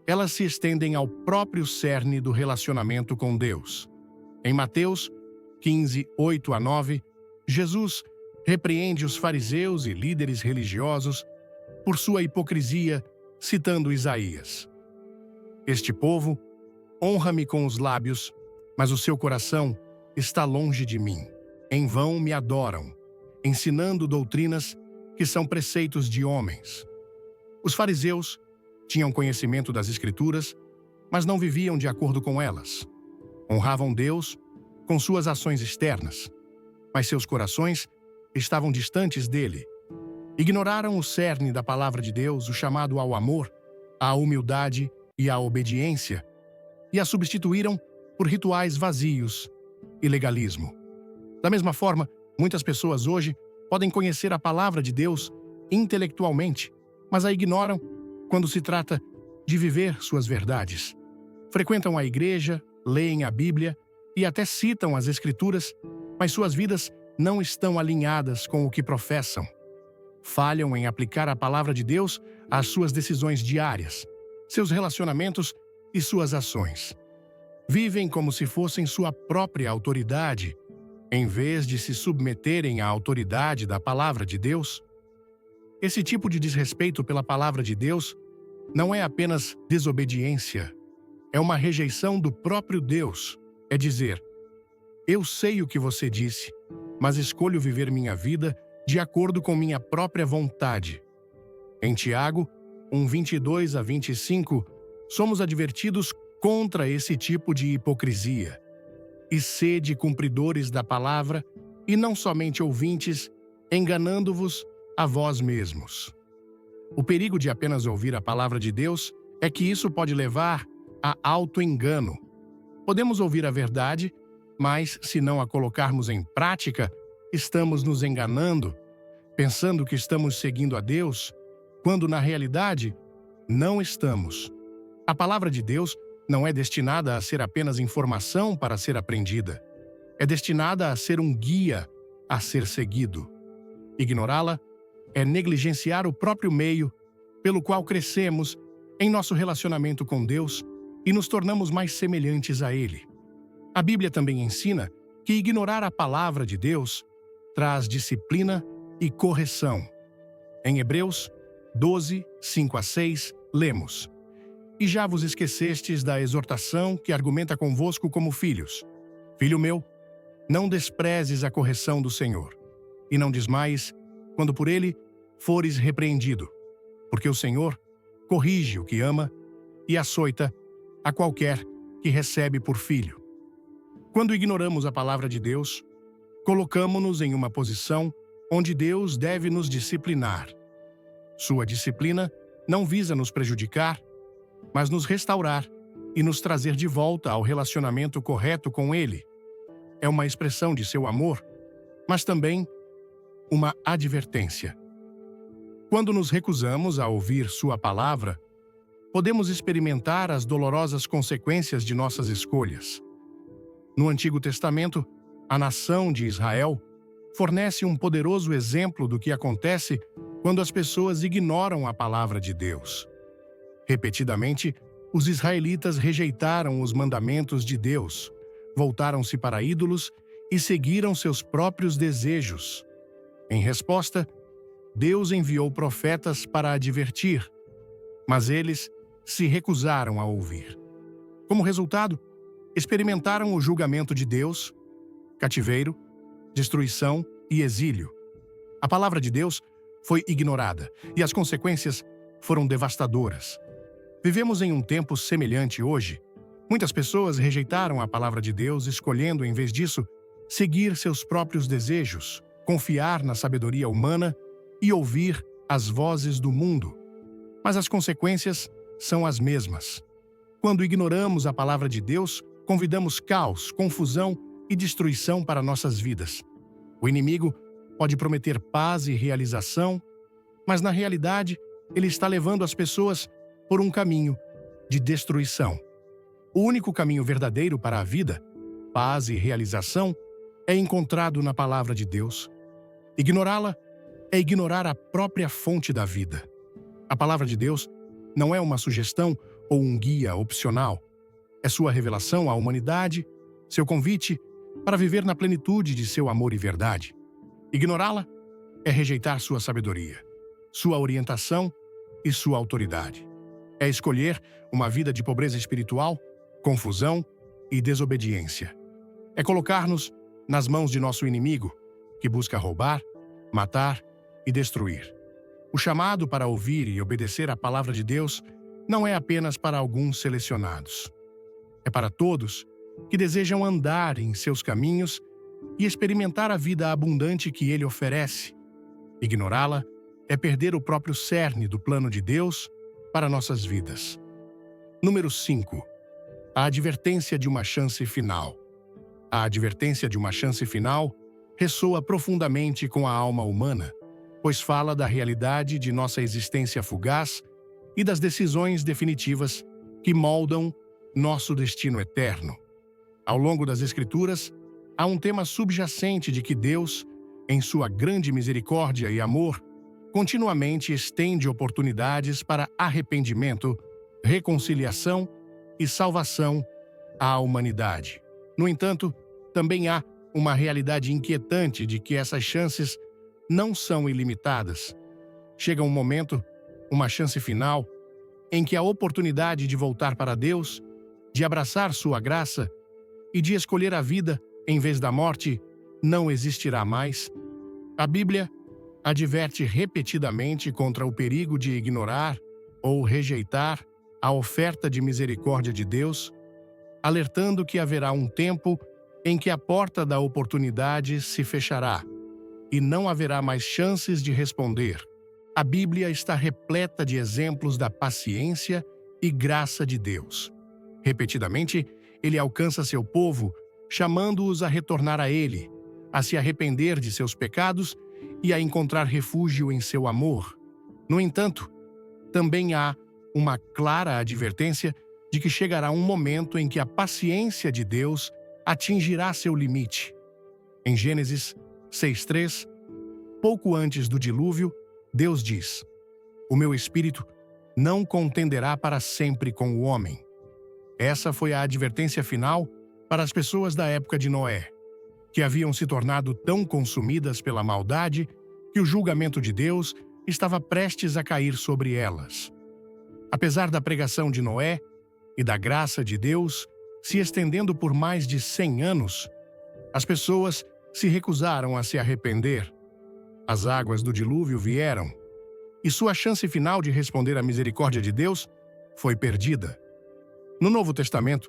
Elas se estendem ao próprio cerne do relacionamento com Deus. Em Mateus 15, 8 a 9, Jesus repreende os fariseus e líderes religiosos por sua hipocrisia, citando Isaías. Este povo honra-me com os lábios, mas o seu coração está longe de mim. Em vão me adoram, ensinando doutrinas que são preceitos de homens. Os fariseus tinham conhecimento das Escrituras, mas não viviam de acordo com elas. Honravam Deus com suas ações externas, mas seus corações estavam distantes dele. Ignoraram o cerne da palavra de Deus, o chamado ao amor, à humildade e à obediência, e a substituíram por rituais vazios e legalismo. Da mesma forma, muitas pessoas hoje podem conhecer a palavra de Deus intelectualmente, mas a ignoram quando se trata de viver suas verdades. Frequentam a igreja, leem a Bíblia e até citam as Escrituras, mas suas vidas não estão alinhadas com o que professam. Falham em aplicar a palavra de Deus às suas decisões diárias, seus relacionamentos e suas ações. Vivem como se fossem sua própria autoridade, em vez de se submeterem à autoridade da palavra de Deus. Esse tipo de desrespeito pela palavra de Deus não é apenas desobediência, é uma rejeição do próprio Deus. É dizer: eu sei o que você disse, mas escolho viver minha vida de acordo com minha própria vontade. Em Tiago 1:22-25, somos advertidos contra esse tipo de hipocrisia. E sede cumpridores da palavra, e não somente ouvintes, enganando-vos a vós mesmos. O perigo de apenas ouvir a palavra de Deus é que isso pode levar a auto-engano. Podemos ouvir a verdade, mas se não a colocarmos em prática, estamos nos enganando, pensando que estamos seguindo a Deus, quando na realidade não estamos. A palavra de Deus não é destinada a ser apenas informação para ser aprendida. É destinada a ser um guia a ser seguido. Ignorá-la é negligenciar o próprio meio pelo qual crescemos em nosso relacionamento com Deus e nos tornamos mais semelhantes a Ele. A Bíblia também ensina que ignorar a palavra de Deus traz disciplina e correção. Em Hebreus 12:5-6, lemos: E já vos esquecestes da exortação que argumenta convosco como filhos. Filho meu, não desprezes a correção do Senhor, e não desmaies quando por ele fores repreendido, porque o Senhor corrige o que ama e açoita a qualquer que recebe por filho. Quando ignoramos a palavra de Deus, colocamo-nos em uma posição onde Deus deve nos disciplinar. Sua disciplina não visa nos prejudicar, mas nos restaurar e nos trazer de volta ao relacionamento correto com Ele. É uma expressão de seu amor, mas também uma advertência. Quando nos recusamos a ouvir sua palavra, podemos experimentar as dolorosas consequências de nossas escolhas. No Antigo Testamento, a nação de Israel fornece um poderoso exemplo do que acontece quando as pessoas ignoram a palavra de Deus. Repetidamente, os israelitas rejeitaram os mandamentos de Deus, voltaram-se para ídolos e seguiram seus próprios desejos. Em resposta, Deus enviou profetas para advertir, mas eles se recusaram a ouvir. Como resultado, experimentaram o julgamento de Deus, cativeiro, destruição e exílio. A palavra de Deus foi ignorada e as consequências foram devastadoras. Vivemos em um tempo semelhante hoje. Muitas pessoas rejeitaram a palavra de Deus, escolhendo, em vez disso, seguir seus próprios desejos, confiar na sabedoria humana e ouvir as vozes do mundo. Mas as consequências são as mesmas. Quando ignoramos a palavra de Deus, convidamos caos, confusão e destruição para nossas vidas. O inimigo pode prometer paz e realização, mas na realidade ele está levando as pessoas por um caminho de destruição. O único caminho verdadeiro para a vida, paz e realização, é encontrado na palavra de Deus. Ignorá-la é ignorar a própria fonte da vida. A palavra de Deus não é uma sugestão ou um guia opcional. É sua revelação à humanidade, seu convite para viver na plenitude de seu amor e verdade. Ignorá-la é rejeitar sua sabedoria, sua orientação e sua autoridade. É escolher uma vida de pobreza espiritual, confusão e desobediência. É colocar-nos nas mãos de nosso inimigo, que busca roubar, matar e destruir. O chamado para ouvir e obedecer à palavra de Deus não é apenas para alguns selecionados. É para todos que desejam andar em seus caminhos e experimentar a vida abundante que Ele oferece. Ignorá-la é perder o próprio cerne do plano de Deus para nossas vidas. Número 5. A advertência de uma chance final. A advertência de uma chance final ressoa profundamente com a alma humana, pois fala da realidade de nossa existência fugaz e das decisões definitivas que moldam nosso destino eterno. Ao longo das Escrituras, há um tema subjacente de que Deus, em sua grande misericórdia e amor, continuamente estende oportunidades para arrependimento, reconciliação e salvação à humanidade. No entanto, também há uma realidade inquietante de que essas chances não são ilimitadas. Chega um momento, uma chance final, em que a oportunidade de voltar para Deus, de abraçar sua graça e de escolher a vida em vez da morte, não existirá mais. A Bíblia adverte repetidamente contra o perigo de ignorar ou rejeitar a oferta de misericórdia de Deus, alertando que haverá um tempo em que a porta da oportunidade se fechará e não haverá mais chances de responder. A Bíblia está repleta de exemplos da paciência e graça de Deus. Repetidamente, ele alcança seu povo, chamando-os a retornar a ele, a se arrepender de seus pecados e a encontrar refúgio em seu amor. No entanto, também há uma clara advertência de que chegará um momento em que a paciência de Deus atingirá seu limite. Em Gênesis 6:3, pouco antes do dilúvio, Deus diz: "O meu espírito não contenderá para sempre com o homem." Essa foi a advertência final para as pessoas da época de Noé, que haviam se tornado tão consumidas pela maldade que o julgamento de Deus estava prestes a cair sobre elas. Apesar da pregação de Noé e da graça de Deus se estendendo por mais de 100 anos, as pessoas se recusaram a se arrepender. As águas do dilúvio vieram, e sua chance final de responder à misericórdia de Deus foi perdida. No Novo Testamento,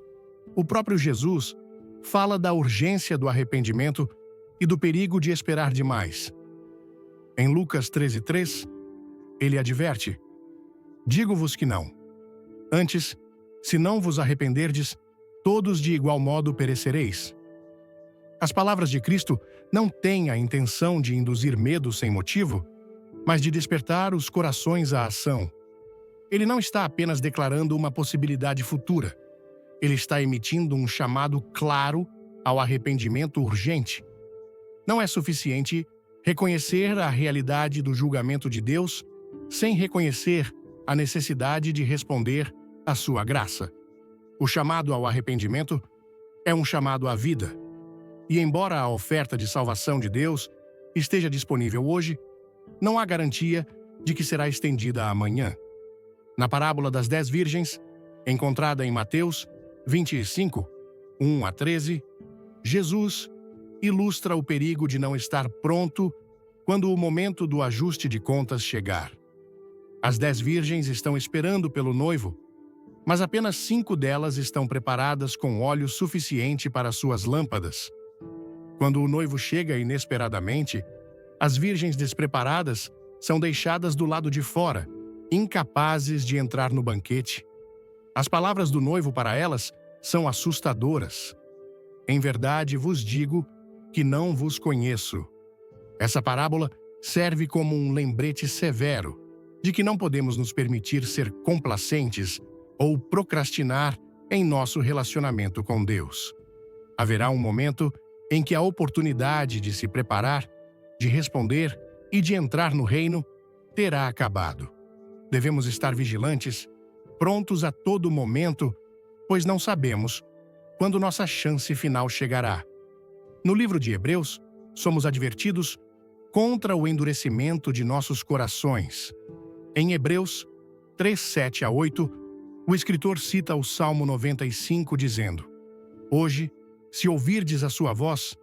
o próprio Jesus fala da urgência do arrependimento e do perigo de esperar demais. Em Lucas 13:3, ele adverte: "Digo-vos que não. Antes, se não vos arrependerdes, todos de igual modo perecereis." As palavras de Cristo não têm a intenção de induzir medo sem motivo, mas de despertar os corações à ação. Ele não está apenas declarando uma possibilidade futura. Ele está emitindo um chamado claro ao arrependimento urgente. Não é suficiente reconhecer a realidade do julgamento de Deus sem reconhecer a necessidade de responder à sua graça. O chamado ao arrependimento é um chamado à vida. E embora a oferta de salvação de Deus esteja disponível hoje, não há garantia de que será estendida amanhã. Na parábola das 10 virgens, encontrada em Mateus 25, 1-13, Jesus ilustra o perigo de não estar pronto quando o momento do ajuste de contas chegar. As 10 virgens estão esperando pelo noivo, mas apenas 5 delas estão preparadas com óleo suficiente para suas lâmpadas. Quando o noivo chega inesperadamente, as virgens despreparadas são deixadas do lado de fora, incapazes de entrar no banquete. As palavras do noivo para elas são assustadoras. "Em verdade vos digo que não vos conheço." Essa parábola serve como um lembrete severo de que não podemos nos permitir ser complacentes ou procrastinar em nosso relacionamento com Deus. Haverá um momento em que a oportunidade de se preparar, de responder e de entrar no reino terá acabado. Devemos estar vigilantes, prontos a todo momento, pois não sabemos quando nossa chance final chegará. No livro de Hebreus, somos advertidos contra o endurecimento de nossos corações. Em Hebreus 3:7-8, o escritor cita o Salmo 95 dizendo: "Hoje, se ouvirdes a sua voz,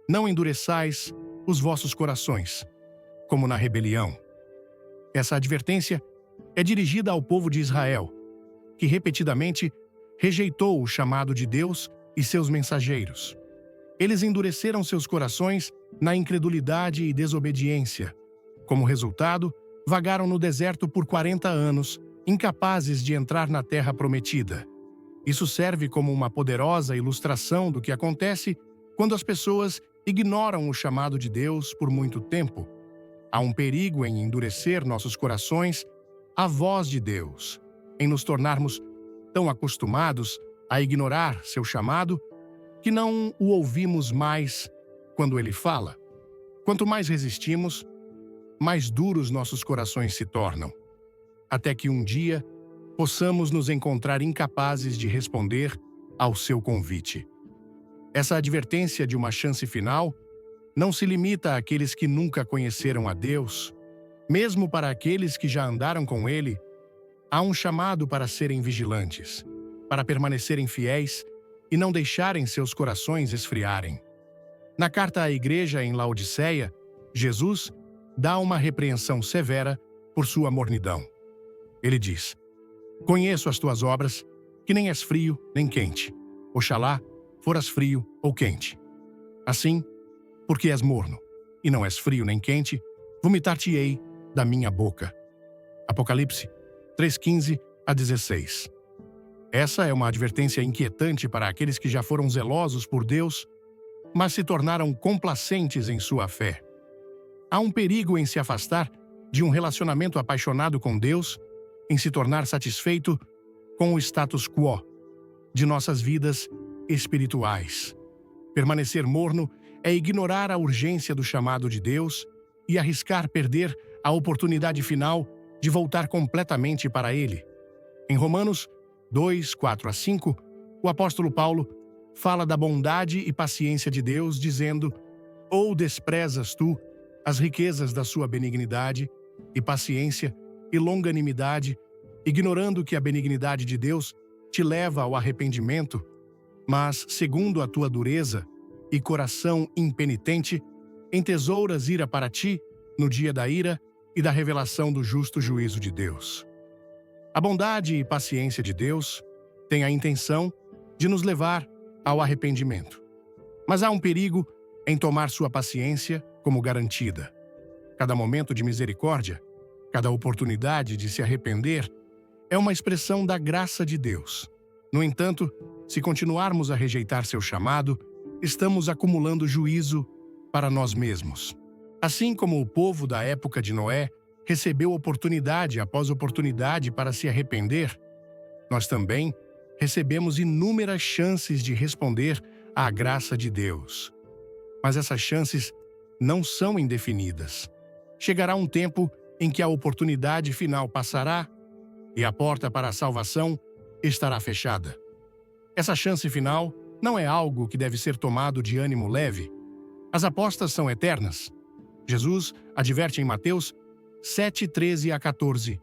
não endureçais os vossos corações, como na rebelião." Essa advertência é dirigida ao povo de Israel, que repetidamente rejeitou o chamado de Deus e seus mensageiros. Eles endureceram seus corações na incredulidade e desobediência. Como resultado, vagaram no deserto por 40 anos, incapazes de entrar na terra prometida. Isso serve como uma poderosa ilustração do que acontece quando as pessoas ignoram o chamado de Deus por muito tempo. Há um perigo em endurecer nossos corações à voz de Deus, em nos tornarmos tão acostumados a ignorar seu chamado que não o ouvimos mais quando ele fala. Quanto mais resistimos, mais duros nossos corações se tornam, até que um dia possamos nos encontrar incapazes de responder ao seu convite. Essa advertência de uma chance final não se limita àqueles que nunca conheceram a Deus. Mesmo para aqueles que já andaram com Ele, há um chamado para serem vigilantes, para permanecerem fiéis e não deixarem seus corações esfriarem. Na carta à igreja em Laodiceia, Jesus dá uma repreensão severa por sua mornidão. Ele diz: "Conheço as tuas obras, que nem és frio nem quente. Oxalá foras frio ou quente. Assim, porque és morno, e não és frio nem quente, vomitar-te-ei da minha boca." Apocalipse 3:15 a 16. Essa é uma advertência inquietante para aqueles que já foram zelosos por Deus, mas se tornaram complacentes em sua fé. Há um perigo em se afastar de um relacionamento apaixonado com Deus, em se tornar satisfeito com o status quo de nossas vidas espirituais. Permanecer morno é ignorar a urgência do chamado de Deus e arriscar perder a oportunidade final de voltar completamente para Ele. Em Romanos 2:4-5, o apóstolo Paulo fala da bondade e paciência de Deus, dizendo: "Ou desprezas tu as riquezas da sua benignidade e paciência e longanimidade, ignorando que a benignidade de Deus te leva ao arrependimento, mas, segundo a tua dureza e coração impenitente, entesouras ira para ti no dia da ira e da revelação do justo juízo de Deus." A bondade e paciência de Deus têm a intenção de nos levar ao arrependimento. Mas há um perigo em tomar sua paciência como garantida. Cada momento de misericórdia, cada oportunidade de se arrepender, é uma expressão da graça de Deus. No entanto, se continuarmos a rejeitar seu chamado, estamos acumulando juízo para nós mesmos. Assim como o povo da época de Noé recebeu oportunidade após oportunidade para se arrepender, nós também recebemos inúmeras chances de responder à graça de Deus. Mas essas chances não são indefinidas. Chegará um tempo em que a oportunidade final passará e a porta para a salvação estará fechada. Essa chance final não é algo que deve ser tomado de ânimo leve. As apostas são eternas. Jesus adverte em Mateus 7:13-14.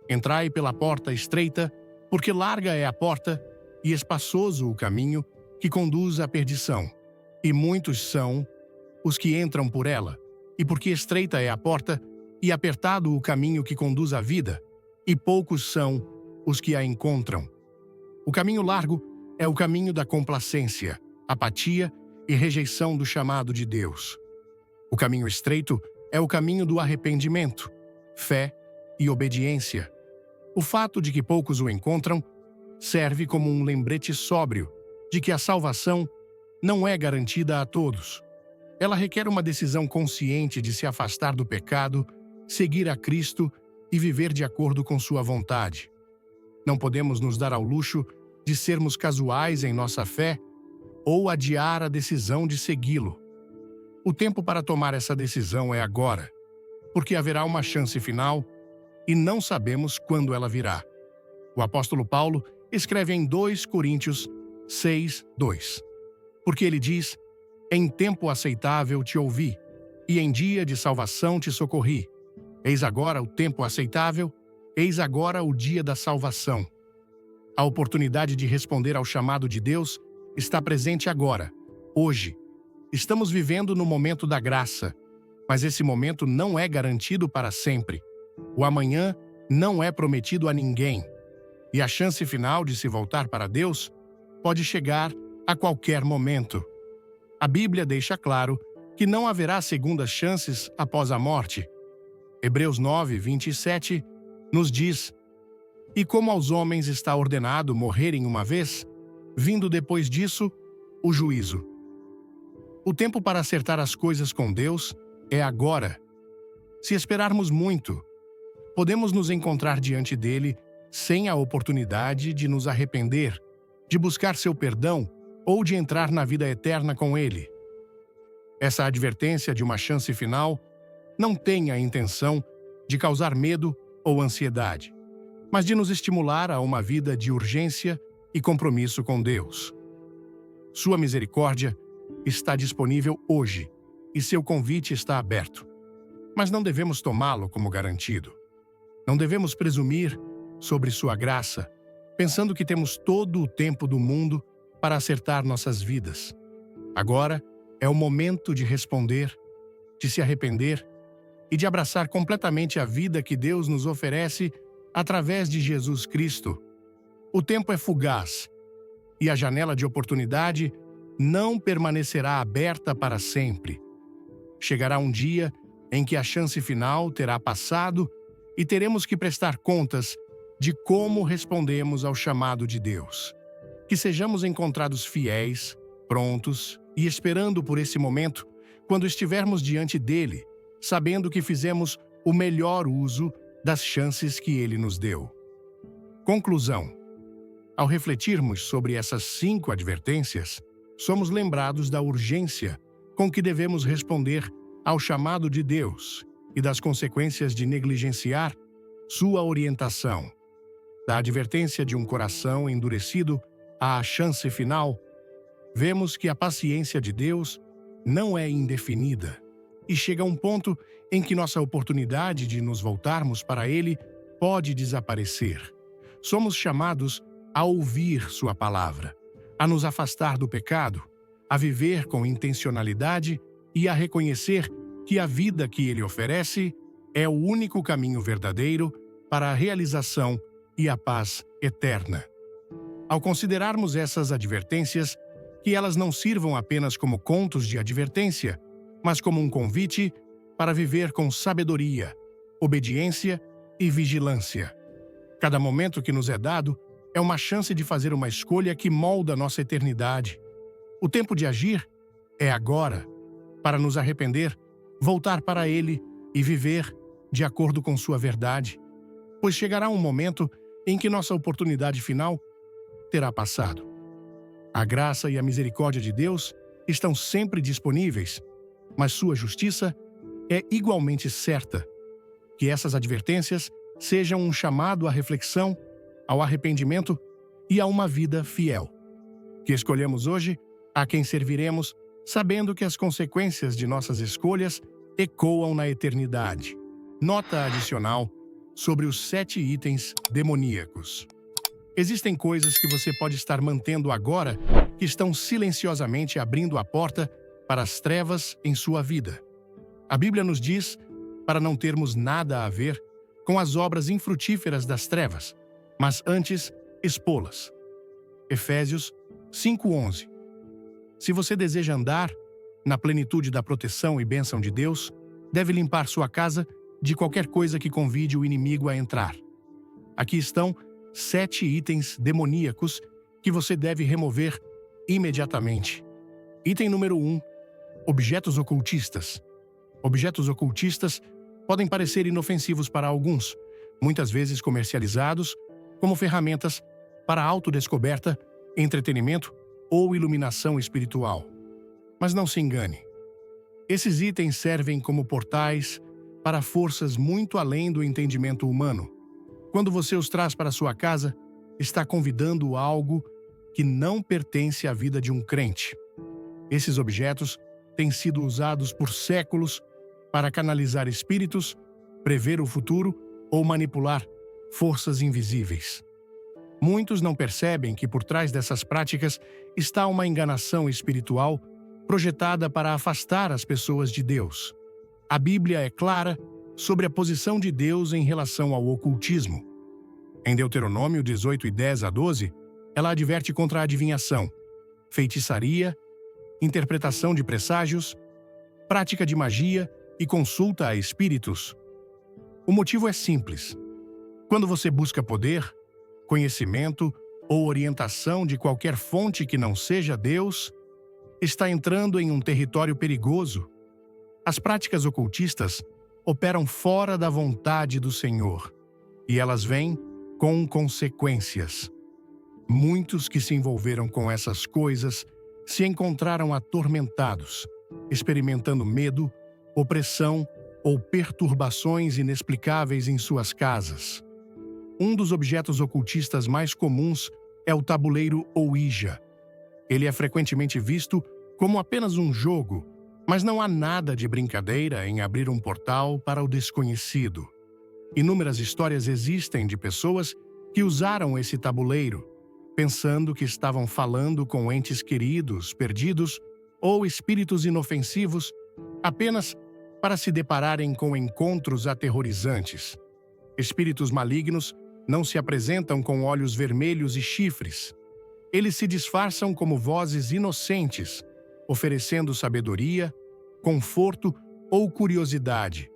"Entrai pela porta estreita, porque larga é a porta e espaçoso o caminho que conduz à perdição, e muitos são os que entram por ela, e porque estreita é a porta e apertado o caminho que conduz à vida, e poucos são os que a encontram. O caminho largo é o caminho da complacência, apatia e rejeição do chamado de Deus. O caminho estreito é o caminho do arrependimento, fé e obediência. O fato de que poucos o encontram serve como um lembrete sóbrio de que a salvação não é garantida a todos. Ela requer uma decisão consciente de se afastar do pecado, seguir a Cristo e viver de acordo com sua vontade. Não podemos nos dar ao luxo de sermos casuais em nossa fé ou adiar a decisão de segui-lo. O tempo para tomar essa decisão é agora, porque haverá uma chance final e não sabemos quando ela virá. O apóstolo Paulo escreve em 2 Coríntios 6:2. Porque ele diz: "Em tempo aceitável te ouvi, e em dia de salvação te socorri. Eis agora o tempo aceitável, eis agora o dia da salvação." A oportunidade de responder ao chamado de Deus está presente agora, hoje. Estamos vivendo no momento da graça, mas esse momento não é garantido para sempre. O amanhã não é prometido a ninguém. E a chance final de se voltar para Deus pode chegar a qualquer momento. A Bíblia deixa claro que não haverá segundas chances após a morte. Hebreus 9:27 nos diz: E como aos homens está ordenado morrerem uma vez, vindo depois disso o juízo. O tempo para acertar as coisas com Deus é agora. Se esperarmos muito, podemos nos encontrar diante dele sem a oportunidade de nos arrepender, de buscar seu perdão ou de entrar na vida eterna com ele. Essa advertência de uma chance final não tem a intenção de causar medo ou ansiedade, mas de nos estimular a uma vida de urgência e compromisso com Deus. Sua misericórdia está disponível hoje e seu convite está aberto. Mas não devemos tomá-lo como garantido. Não devemos presumir sobre sua graça, pensando que temos todo o tempo do mundo para acertar nossas vidas. Agora é o momento de responder, de se arrepender e de abraçar completamente a vida que Deus nos oferece através de Jesus Cristo. O tempo é fugaz e a janela de oportunidade não permanecerá aberta para sempre. Chegará um dia em que a chance final terá passado e teremos que prestar contas de como respondemos ao chamado de Deus. Que sejamos encontrados fiéis, prontos e esperando por esse momento, quando estivermos diante dele, sabendo que fizemos o melhor uso das chances que ele nos deu. Conclusão. Ao refletirmos sobre essas 5 advertências, somos lembrados da urgência com que devemos responder ao chamado de Deus e das consequências de negligenciar sua orientação. Da advertência de um coração endurecido à chance final, vemos que a paciência de Deus não é indefinida e chega a um ponto em que nossa oportunidade de nos voltarmos para Ele pode desaparecer. Somos chamados a ouvir sua palavra, a nos afastar do pecado, a viver com intencionalidade e a reconhecer que a vida que Ele oferece é o único caminho verdadeiro para a realização e a paz eterna. Ao considerarmos essas advertências, que elas não sirvam apenas como contos de advertência, mas como um convite para viver com sabedoria, obediência e vigilância. Cada momento que nos é dado é uma chance de fazer uma escolha que molda nossa eternidade. O tempo de agir é agora, para nos arrepender, voltar para Ele e viver de acordo com sua verdade, pois chegará um momento em que nossa oportunidade final terá passado. A graça e a misericórdia de Deus estão sempre disponíveis, mas sua justiça é igualmente certa. Que essas advertências sejam um chamado à reflexão, ao arrependimento e a uma vida fiel. Que escolhemos hoje a quem serviremos, sabendo que as consequências de nossas escolhas ecoam na eternidade. Nota adicional sobre os 7 itens demoníacos. Existem coisas que você pode estar mantendo agora que estão silenciosamente abrindo a porta para as trevas em sua vida. A Bíblia nos diz para não termos nada a ver com as obras infrutíferas das trevas, mas antes expô-las. Efésios 5:11. Se você deseja andar na plenitude da proteção e bênção de Deus, deve limpar sua casa de qualquer coisa que convide o inimigo a entrar. Aqui estão 7 itens demoníacos que você deve remover imediatamente. Item número 1. Objetos ocultistas. Objetos ocultistas podem parecer inofensivos para alguns, muitas vezes comercializados como ferramentas para autodescoberta, entretenimento ou iluminação espiritual. Mas não se engane. Esses itens servem como portais para forças muito além do entendimento humano. Quando você os traz para sua casa, está convidando algo que não pertence à vida de um crente. Esses objetos têm sido usados por séculos para canalizar espíritos, prever o futuro ou manipular forças invisíveis. Muitos não percebem que por trás dessas práticas está uma enganação espiritual projetada para afastar as pessoas de Deus. A Bíblia é clara sobre a posição de Deus em relação ao ocultismo. Em Deuteronômio 18:10-12, ela adverte contra a adivinhação, feitiçaria, interpretação de presságios, prática de magia e consulta a espíritos. O motivo é simples. Quando você busca poder, conhecimento ou orientação de qualquer fonte que não seja Deus, está entrando em um território perigoso. As práticas ocultistas operam fora da vontade do Senhor, e elas vêm com consequências. Muitos que se envolveram com essas coisas se encontraram atormentados, experimentando medo, opressão ou perturbações inexplicáveis em suas casas. Um dos objetos ocultistas mais comuns é o tabuleiro Ouija. Ele é frequentemente visto como apenas um jogo, mas não há nada de brincadeira em abrir um portal para o desconhecido. Inúmeras histórias existem de pessoas que usaram esse tabuleiro, pensando que estavam falando com entes queridos, perdidos ou espíritos inofensivos, apenas para se depararem com encontros aterrorizantes. Espíritos malignos não se apresentam com olhos vermelhos e chifres. Eles se disfarçam como vozes inocentes, oferecendo sabedoria, conforto ou curiosidade.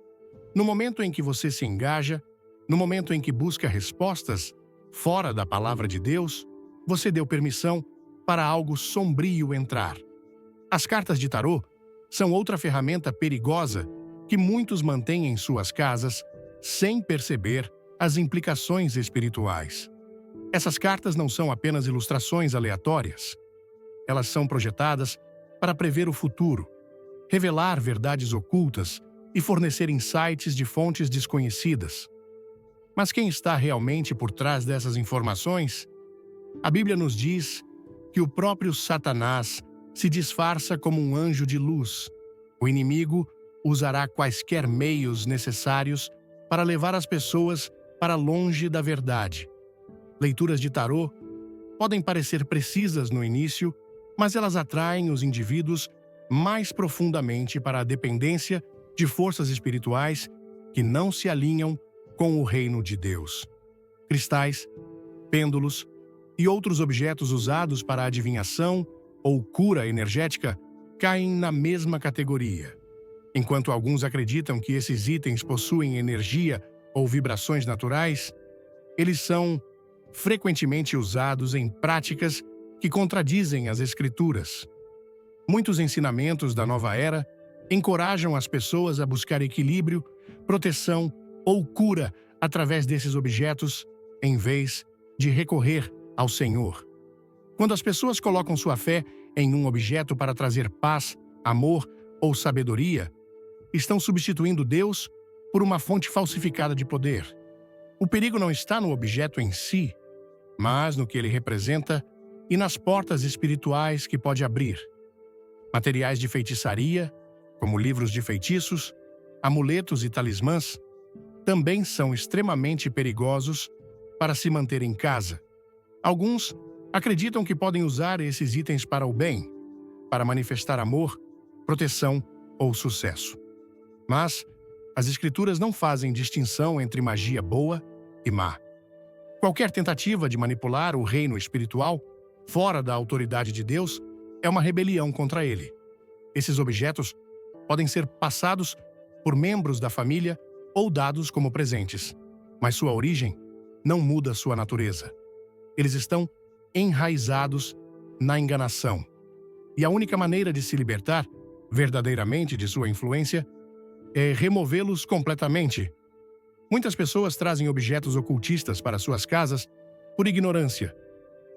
No momento em que você se engaja, no momento em que busca respostas fora da palavra de Deus, você deu permissão para algo sombrio entrar. As cartas de tarô são outra ferramenta perigosa que muitos mantêm em suas casas sem perceber as implicações espirituais. Essas cartas não são apenas ilustrações aleatórias. Elas são projetadas para prever o futuro, revelar verdades ocultas e fornecer insights de fontes desconhecidas. Mas quem está realmente por trás dessas informações? A Bíblia nos diz que o próprio Satanás se disfarça como um anjo de luz. O inimigo usará quaisquer meios necessários para levar as pessoas para longe da verdade. Leituras de tarô podem parecer precisas no início, mas elas atraem os indivíduos mais profundamente para a dependência de forças espirituais que não se alinham com o reino de Deus. Cristais, pêndulos e outros objetos usados para adivinhação ou cura energética caem na mesma categoria. Enquanto alguns acreditam que esses itens possuem energia ou vibrações naturais, eles são frequentemente usados em práticas que contradizem as Escrituras. Muitos ensinamentos da nova era encorajam as pessoas a buscar equilíbrio, proteção ou cura através desses objetos, em vez de recorrer ao Senhor. Quando as pessoas colocam sua fé em um objeto para trazer paz, amor ou sabedoria, estão substituindo Deus por uma fonte falsificada de poder. O perigo não está no objeto em si, mas no que ele representa e nas portas espirituais que pode abrir. Materiais de feitiçaria, como livros de feitiços, amuletos e talismãs, também são extremamente perigosos para se manter em casa. Alguns acreditam que podem usar esses itens para o bem, para manifestar amor, proteção ou sucesso. Mas as Escrituras não fazem distinção entre magia boa e má. Qualquer tentativa de manipular o reino espiritual fora da autoridade de Deus é uma rebelião contra ele. Esses objetos podem ser passados por membros da família ou dados como presentes, mas sua origem não muda sua natureza. Eles estão enraizados na enganação. E a única maneira de se libertar verdadeiramente de sua influência é removê-los completamente. Muitas pessoas trazem objetos ocultistas para suas casas por ignorância,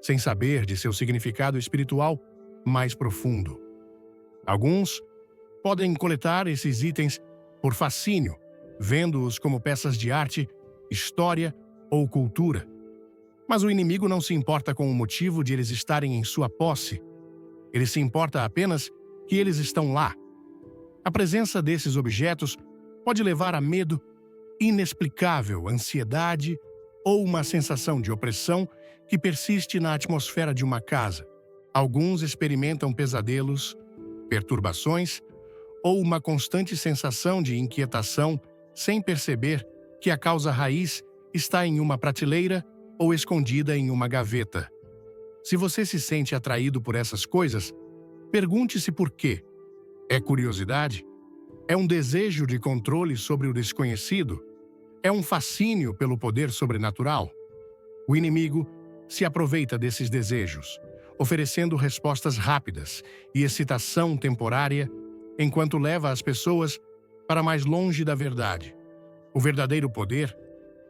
sem saber de seu significado espiritual mais profundo. Alguns podem coletar esses itens por fascínio, vendo-os como peças de arte, história ou cultura. Mas o inimigo não se importa com o motivo de eles estarem em sua posse. Ele se importa apenas que eles estão lá. A presença desses objetos pode levar a medo inexplicável, ansiedade ou uma sensação de opressão que persiste na atmosfera de uma casa. Alguns experimentam pesadelos, perturbações ou uma constante sensação de inquietação sem perceber que a causa raiz está em uma prateleira ou escondida em uma gaveta. Se você se sente atraído por essas coisas, pergunte-se por quê. É curiosidade? É um desejo de controle sobre o desconhecido? É um fascínio pelo poder sobrenatural? O inimigo se aproveita desses desejos, oferecendo respostas rápidas e excitação temporária, enquanto leva as pessoas para mais longe da verdade. O verdadeiro poder,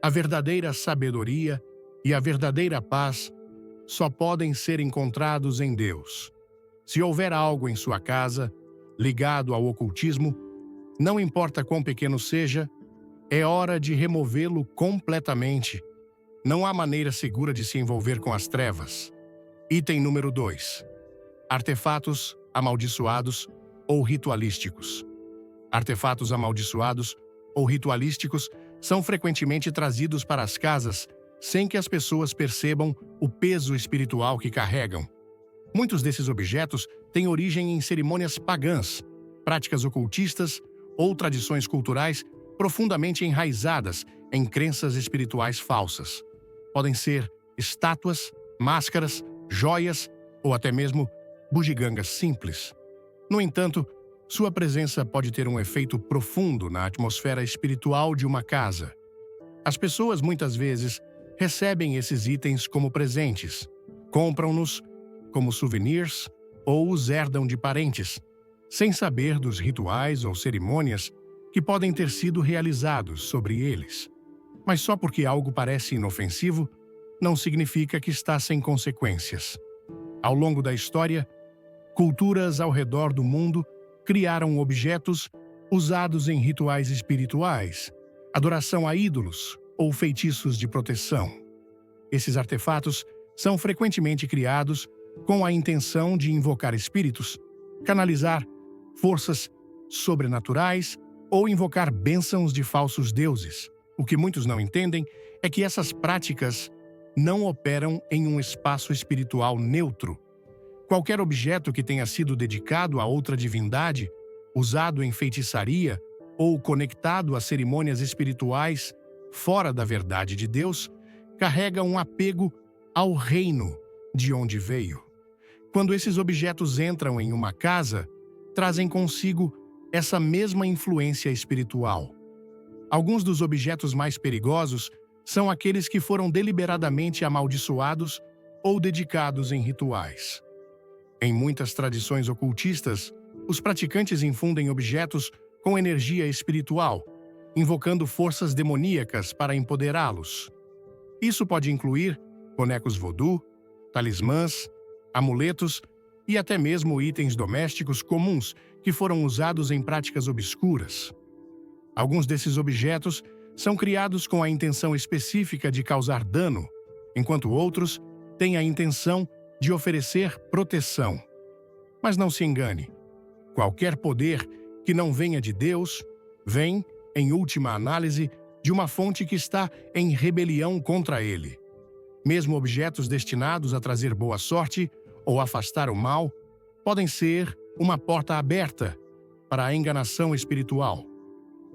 a verdadeira sabedoria e a verdadeira paz só podem ser encontrados em Deus. Se houver algo em sua casa ligado ao ocultismo, não importa quão pequeno seja, é hora de removê-lo completamente. Não há maneira segura de se envolver com as trevas. Item número 2. Artefatos amaldiçoados ou ritualísticos. Artefatos amaldiçoados ou ritualísticos são frequentemente trazidos para as casas sem que as pessoas percebam o peso espiritual que carregam. Muitos desses objetos têm origem em cerimônias pagãs, práticas ocultistas ou tradições culturais profundamente enraizadas em crenças espirituais falsas. Podem ser estátuas, máscaras, joias ou até mesmo bugigangas simples. No entanto, sua presença pode ter um efeito profundo na atmosfera espiritual de uma casa. As pessoas muitas vezes recebem esses itens como presentes, compram-nos como souvenirs ou os herdam de parentes, sem saber dos rituais ou cerimônias que podem ter sido realizados sobre eles. Mas só porque algo parece inofensivo, não significa que está sem consequências. Ao longo da história, culturas ao redor do mundo criaram objetos usados em rituais espirituais, adoração a ídolos ou feitiços de proteção. Esses artefatos são frequentemente criados com a intenção de invocar espíritos, canalizar forças sobrenaturais ou invocar bênçãos de falsos deuses. O que muitos não entendem é que essas práticas não operam em um espaço espiritual neutro. Qualquer objeto que tenha sido dedicado a outra divindade, usado em feitiçaria ou conectado a cerimônias espirituais fora da verdade de Deus, carrega um apego ao reino de onde veio. Quando esses objetos entram em uma casa, trazem consigo essa mesma influência espiritual. Alguns dos objetos mais perigosos são aqueles que foram deliberadamente amaldiçoados ou dedicados em rituais. Em muitas tradições ocultistas, os praticantes infundem objetos com energia espiritual, invocando forças demoníacas para empoderá-los. Isso pode incluir bonecos vodú, talismãs, amuletos e até mesmo itens domésticos comuns que foram usados em práticas obscuras. Alguns desses objetos são criados com a intenção específica de causar dano, enquanto outros têm a intenção de oferecer proteção. Mas não se engane, qualquer poder que não venha de Deus vem, em última análise, de uma fonte que está em rebelião contra ele. Mesmo objetos destinados a trazer boa sorte ou afastar o mal podem ser uma porta aberta para a enganação espiritual.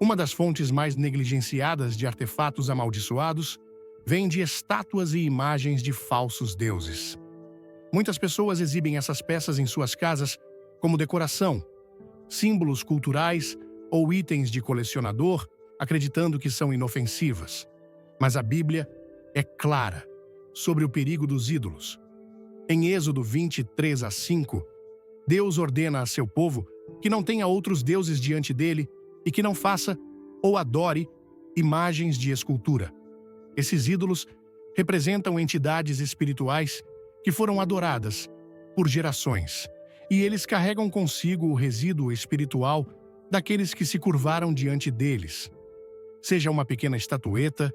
Uma das fontes mais negligenciadas de artefatos amaldiçoados vem de estátuas e imagens de falsos deuses. Muitas pessoas exibem essas peças em suas casas como decoração, símbolos culturais ou itens de colecionador, acreditando que são inofensivas. Mas a Bíblia é clara sobre o perigo dos ídolos. Em Êxodo 23:5, Deus ordena a seu povo que não tenha outros deuses diante dele e que não faça ou adore imagens de escultura. Esses ídolos representam entidades espirituais que foram adoradas por gerações, e eles carregam consigo o resíduo espiritual daqueles que se curvaram diante deles. Seja uma pequena estatueta,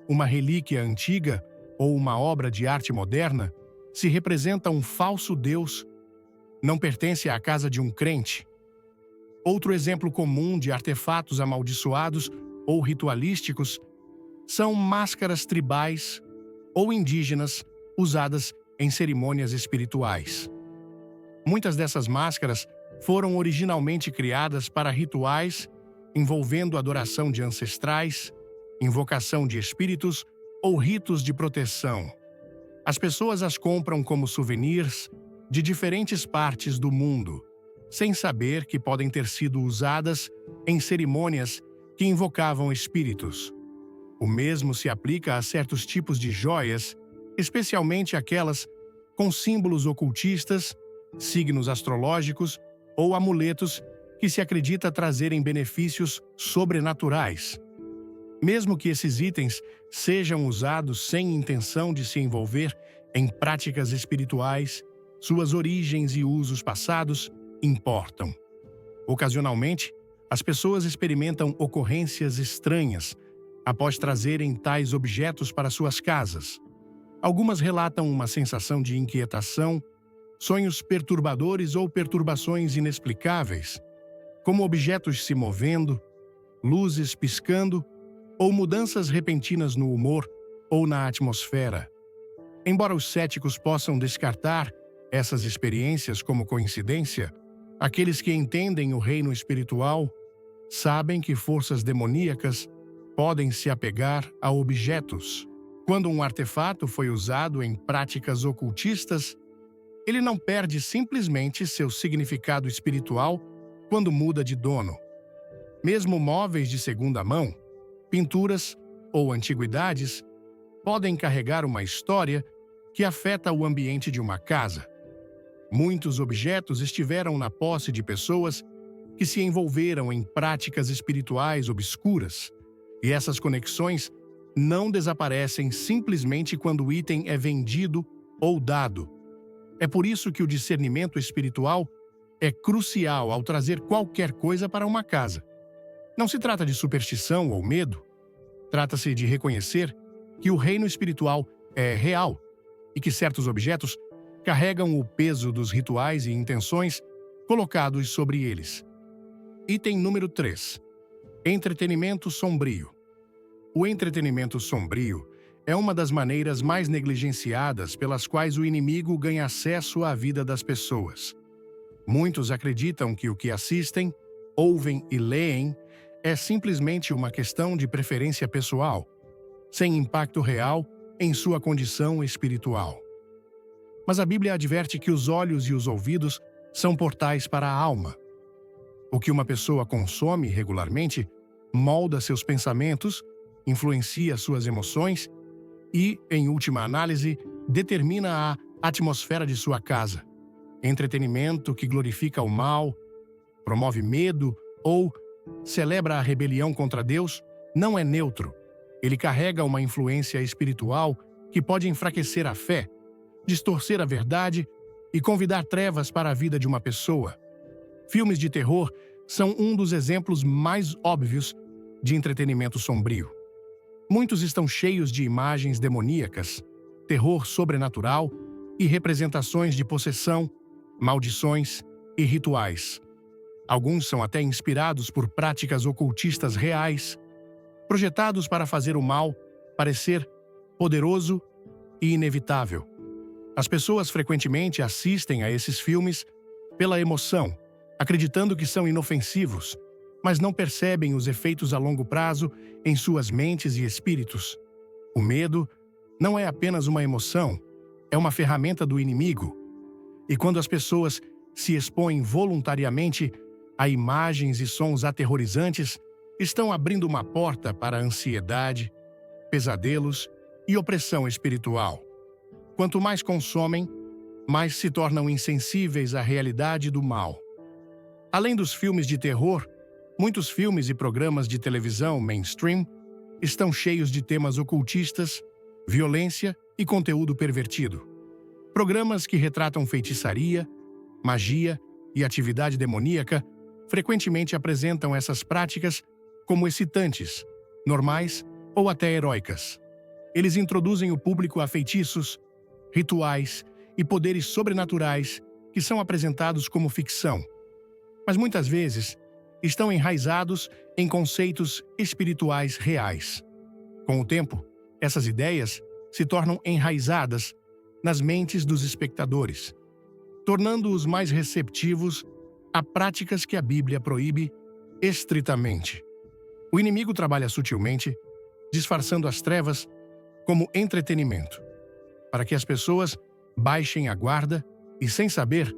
uma relíquia antiga ou uma obra de arte moderna, se representa um falso Deus, não pertence à casa de um crente. Outro exemplo comum de artefatos amaldiçoados ou ritualísticos são máscaras tribais ou indígenas usadas em cerimônias espirituais. Muitas dessas máscaras foram originalmente criadas para rituais envolvendo adoração de ancestrais, invocação de espíritos ou ritos de proteção. As pessoas as compram como souvenirs de diferentes partes do mundo, sem saber que podem ter sido usadas em cerimônias que invocavam espíritos. O mesmo se aplica a certos tipos de joias especialmente aquelas com símbolos ocultistas, signos astrológicos ou amuletos que se acredita trazerem benefícios sobrenaturais. Mesmo que esses itens sejam usados sem intenção de se envolver em práticas espirituais, suas origens e usos passados importam. Ocasionalmente, as pessoas experimentam ocorrências estranhas após trazerem tais objetos para suas casas. Algumas relatam uma sensação de inquietação, sonhos perturbadores ou perturbações inexplicáveis, como objetos se movendo, luzes piscando ou mudanças repentinas no humor ou na atmosfera. Embora os céticos possam descartar essas experiências como coincidência, aqueles que entendem o reino espiritual sabem que forças demoníacas podem se apegar a objetos. Quando um artefato foi usado em práticas ocultistas, ele não perde simplesmente seu significado espiritual quando muda de dono. Mesmo móveis de segunda mão, pinturas ou antiguidades podem carregar uma história que afeta o ambiente de uma casa. Muitos objetos estiveram na posse de pessoas que se envolveram em práticas espirituais obscuras, e essas conexões não desaparecem simplesmente quando o item é vendido ou dado. É por isso que o discernimento espiritual é crucial ao trazer qualquer coisa para uma casa. Não se trata de superstição ou medo. Trata-se de reconhecer que o reino espiritual é real e que certos objetos carregam o peso dos rituais e intenções colocados sobre eles. Item número 3. Entretenimento sombrio. O entretenimento sombrio é uma das maneiras mais negligenciadas pelas quais o inimigo ganha acesso à vida das pessoas. Muitos acreditam que o que assistem, ouvem e leem é simplesmente uma questão de preferência pessoal, sem impacto real em sua condição espiritual. Mas a Bíblia adverte que os olhos e os ouvidos são portais para a alma. O que uma pessoa consome regularmente molda seus pensamentos, influencia suas emoções e, em última análise, determina a atmosfera de sua casa. Entretenimento que glorifica o mal, promove medo ou celebra a rebelião contra Deus não é neutro. Ele carrega uma influência espiritual que pode enfraquecer a fé, distorcer a verdade e convidar trevas para a vida de uma pessoa. Filmes de terror são um dos exemplos mais óbvios de entretenimento sombrio. Muitos estão cheios de imagens demoníacas, terror sobrenatural e representações de possessão, maldições e rituais. Alguns são até inspirados por práticas ocultistas reais, projetados para fazer o mal parecer poderoso e inevitável. As pessoas frequentemente assistem a esses filmes pela emoção, acreditando que são inofensivos, mas não percebem os efeitos a longo prazo em suas mentes e espíritos. O medo não é apenas uma emoção, é uma ferramenta do inimigo. E quando as pessoas se expõem voluntariamente a imagens e sons aterrorizantes, estão abrindo uma porta para a ansiedade, pesadelos e opressão espiritual. Quanto mais consomem, mais se tornam insensíveis à realidade do mal. Além dos filmes de terror, muitos filmes e programas de televisão mainstream estão cheios de temas ocultistas, violência e conteúdo pervertido. Programas que retratam feitiçaria, magia e atividade demoníaca frequentemente apresentam essas práticas como excitantes, normais ou até heróicas. Eles introduzem o público a feitiços, rituais e poderes sobrenaturais que são apresentados como ficção, mas muitas vezes estão enraizados em conceitos espirituais reais. Com o tempo, essas ideias se tornam enraizadas nas mentes dos espectadores, tornando-os mais receptivos a práticas que a Bíblia proíbe estritamente. O inimigo trabalha sutilmente, disfarçando as trevas como entretenimento, para que as pessoas baixem a guarda e, sem saber,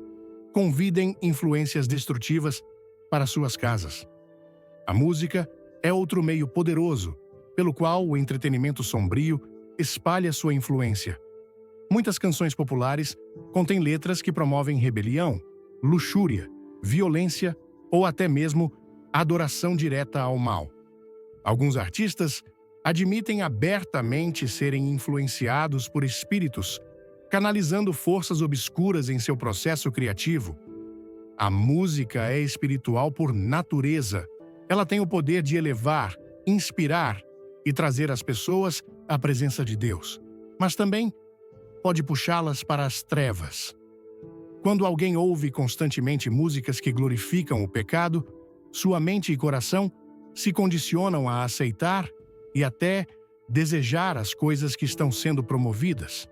convidem influências destrutivas para suas casas. A música é outro meio poderoso pelo qual o entretenimento sombrio espalha sua influência. Muitas canções populares contêm letras que promovem rebelião, luxúria, violência ou até mesmo adoração direta ao mal. Alguns artistas admitem abertamente serem influenciados por espíritos, canalizando forças obscuras em seu processo criativo. A música é espiritual por natureza. Ela tem o poder de elevar, inspirar e trazer às pessoas a presença de Deus, mas também pode puxá-las para as trevas. Quando alguém ouve constantemente músicas que glorificam o pecado, sua mente e coração se condicionam a aceitar e até desejar as coisas que estão sendo promovidas.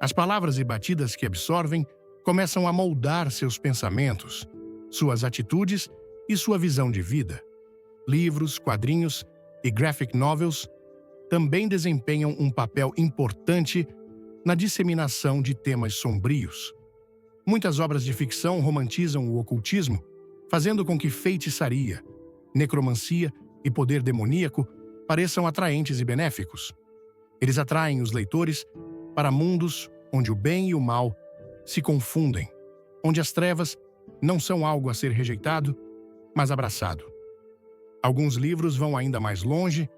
As palavras e batidas que absorvem começam a moldar seus pensamentos, suas atitudes e sua visão de vida. Livros, quadrinhos e graphic novels também desempenham um papel importante na disseminação de temas sombrios. Muitas obras de ficção romantizam o ocultismo, fazendo com que feitiçaria, necromancia e poder demoníaco pareçam atraentes e benéficos. Eles atraem os leitores para mundos onde o bem e o mal se confundem, onde as trevas não são algo a ser rejeitado, mas abraçado. Alguns livros vão ainda mais longe,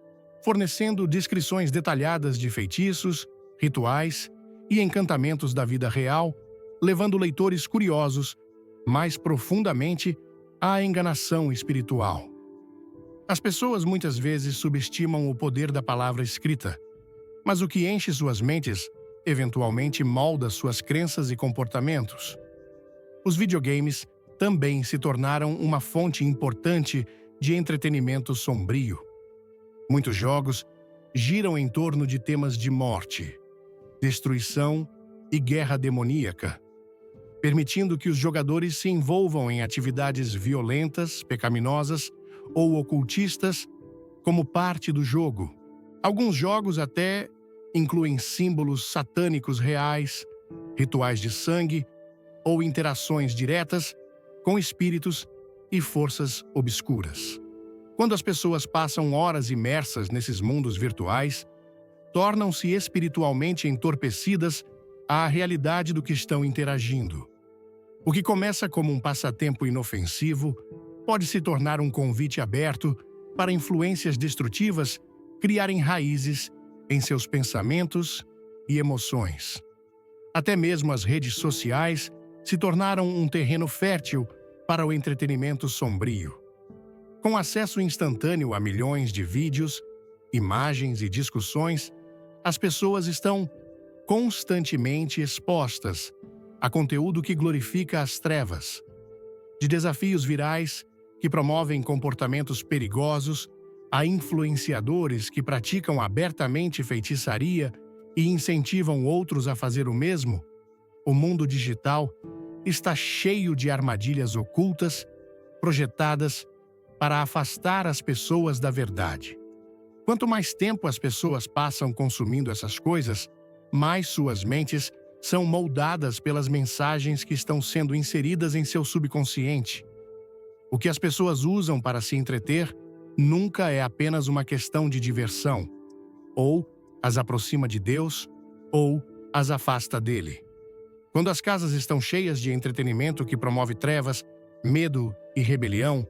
fornecendo descrições detalhadas de feitiços, rituais e encantamentos da vida real, levando leitores curiosos mais profundamente à enganação espiritual. As pessoas muitas vezes subestimam o poder da palavra escrita, mas o que enche suas mentes eventualmente molda suas crenças e comportamentos. Os videogames também se tornaram uma fonte importante de entretenimento sombrio. Muitos jogos giram em torno de temas de morte, destruição e guerra demoníaca, permitindo que os jogadores se envolvam em atividades violentas, pecaminosas ou ocultistas como parte do jogo. Alguns jogos até incluem símbolos satânicos reais, rituais de sangue ou interações diretas com espíritos e forças obscuras. Quando as pessoas passam horas imersas nesses mundos virtuais, tornam-se espiritualmente entorpecidas à realidade do que estão interagindo. O que começa como um passatempo inofensivo pode se tornar um convite aberto para influências destrutivas criarem raízes em seus pensamentos e emoções. Até mesmo as redes sociais se tornaram um terreno fértil para o entretenimento sombrio. Com acesso instantâneo a milhões de vídeos, imagens e discussões, as pessoas estão constantemente expostas a conteúdo que glorifica as trevas, de desafios virais que promovem comportamentos perigosos a influenciadores que praticam abertamente feitiçaria e incentivam outros a fazer o mesmo. O mundo digital está cheio de armadilhas ocultas, projetadas para afastar as pessoas da verdade. Quanto mais tempo as pessoas passam consumindo essas coisas, mais suas mentes são moldadas pelas mensagens que estão sendo inseridas em seu subconsciente. O que as pessoas usam para se entreter nunca é apenas uma questão de diversão, ou as aproxima de Deus, ou as afasta dele. Quando as casas estão cheias de entretenimento que promove trevas, medo e rebelião,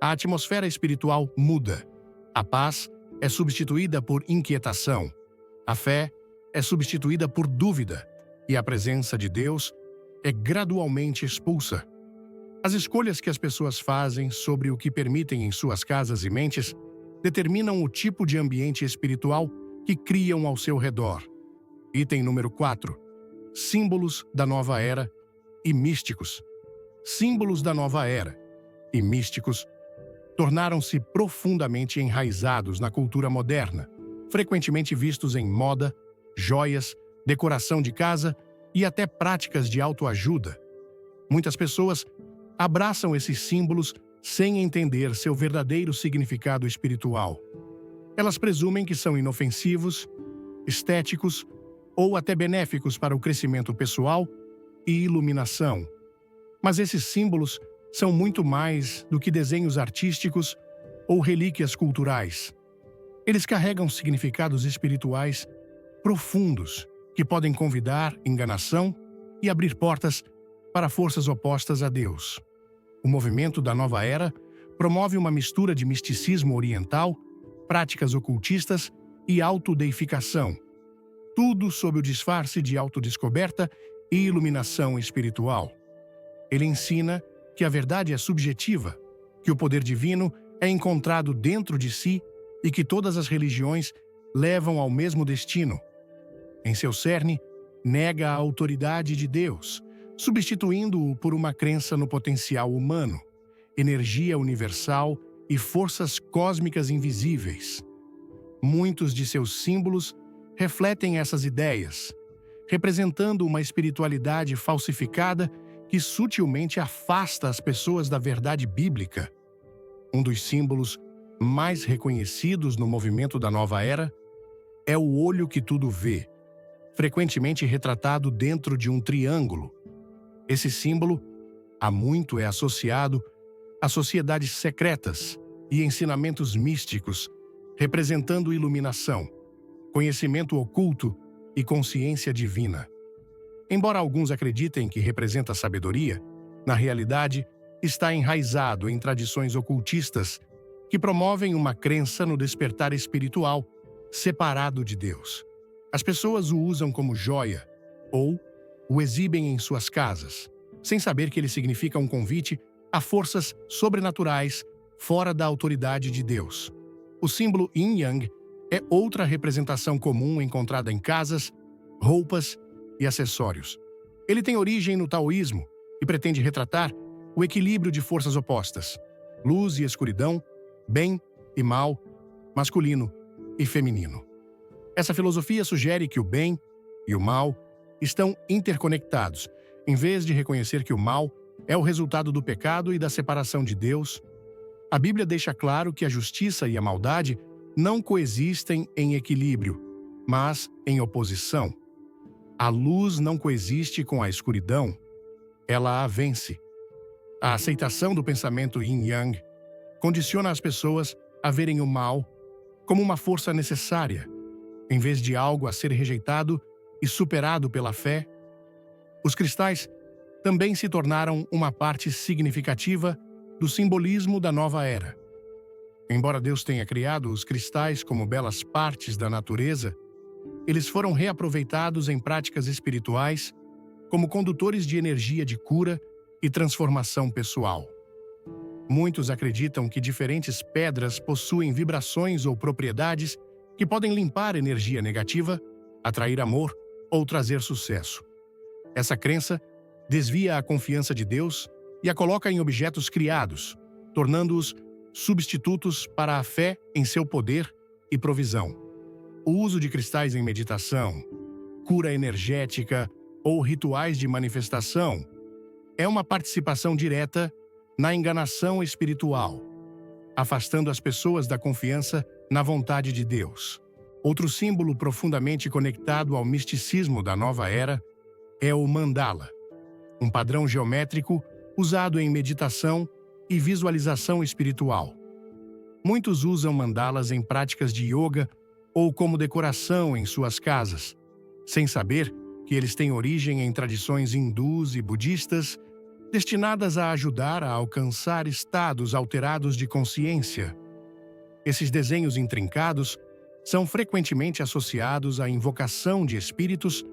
a atmosfera espiritual muda. A paz é substituída por inquietação. A fé é substituída por dúvida. E a presença de Deus é gradualmente expulsa. As escolhas que as pessoas fazem sobre o que permitem em suas casas e mentes determinam o tipo de ambiente espiritual que criam ao seu redor. Item número 4. Símbolos da nova era e místicos. Símbolos da nova era e místicos tornaram-se profundamente enraizados na cultura moderna, frequentemente vistos em moda, joias, decoração de casa e até práticas de autoajuda. Muitas pessoas abraçam esses símbolos sem entender seu verdadeiro significado espiritual. Elas presumem que são inofensivos, estéticos ou até benéficos para o crescimento pessoal e iluminação. Mas esses símbolos são muito mais do que desenhos artísticos ou relíquias culturais. Eles carregam significados espirituais profundos que podem convidar enganação e abrir portas para forças opostas a Deus. O movimento da nova era promove uma mistura de misticismo oriental, práticas ocultistas e autodeificação, tudo sob o disfarce de autodescoberta e iluminação espiritual. Ele ensina que a verdade é subjetiva, que o poder divino é encontrado dentro de si e que todas as religiões levam ao mesmo destino. Em seu cerne, nega a autoridade de Deus, substituindo-o por uma crença no potencial humano, energia universal e forças cósmicas invisíveis. Muitos de seus símbolos refletem essas ideias, representando uma espiritualidade falsificada que sutilmente afasta as pessoas da verdade bíblica. Um dos símbolos mais reconhecidos no movimento da nova era é o olho que tudo vê, frequentemente retratado dentro de um triângulo. Esse símbolo há muito é associado a sociedades secretas e ensinamentos místicos, representando iluminação, conhecimento oculto e consciência divina. Embora alguns acreditem que representa sabedoria, na realidade está enraizado em tradições ocultistas que promovem uma crença no despertar espiritual separado de Deus. As pessoas o usam como joia ou o exibem em suas casas, sem saber que ele significa um convite a forças sobrenaturais fora da autoridade de Deus. O símbolo Yin-Yang é outra representação comum encontrada em casas, roupas e acessórios. Ele tem origem no taoísmo e pretende retratar o equilíbrio de forças opostas, luz e escuridão, bem e mal, masculino e feminino. Essa filosofia sugere que o bem e o mal estão interconectados, em vez de reconhecer que o mal é o resultado do pecado e da separação de Deus. A Bíblia deixa claro que a justiça e a maldade não coexistem em equilíbrio, mas em oposição. A luz não coexiste com a escuridão, ela a vence. A aceitação do pensamento yin-yang condiciona as pessoas a verem o mal como uma força necessária, em vez de algo a ser rejeitado e superado pela fé. Os cristais também se tornaram uma parte significativa do simbolismo da nova era. Embora Deus tenha criado os cristais como belas partes da natureza, eles foram reaproveitados em práticas espirituais como condutores de energia de cura e transformação pessoal. Muitos acreditam que diferentes pedras possuem vibrações ou propriedades que podem limpar energia negativa, atrair amor ou trazer sucesso. Essa crença desvia a confiança de Deus e a coloca em objetos criados, tornando-os substitutos para a fé em seu poder e provisão. O uso de cristais em meditação, cura energética ou rituais de manifestação é uma participação direta na enganação espiritual, afastando as pessoas da confiança na vontade de Deus. Outro símbolo profundamente conectado ao misticismo da nova era é o mandala, um padrão geométrico usado em meditação e visualização espiritual. Muitos usam mandalas em práticas de yoga ou como decoração em suas casas, sem saber que eles têm origem em tradições hindus e budistas destinadas a ajudar a alcançar estados alterados de consciência. Esses desenhos intrincados são frequentemente associados à invocação de espíritos,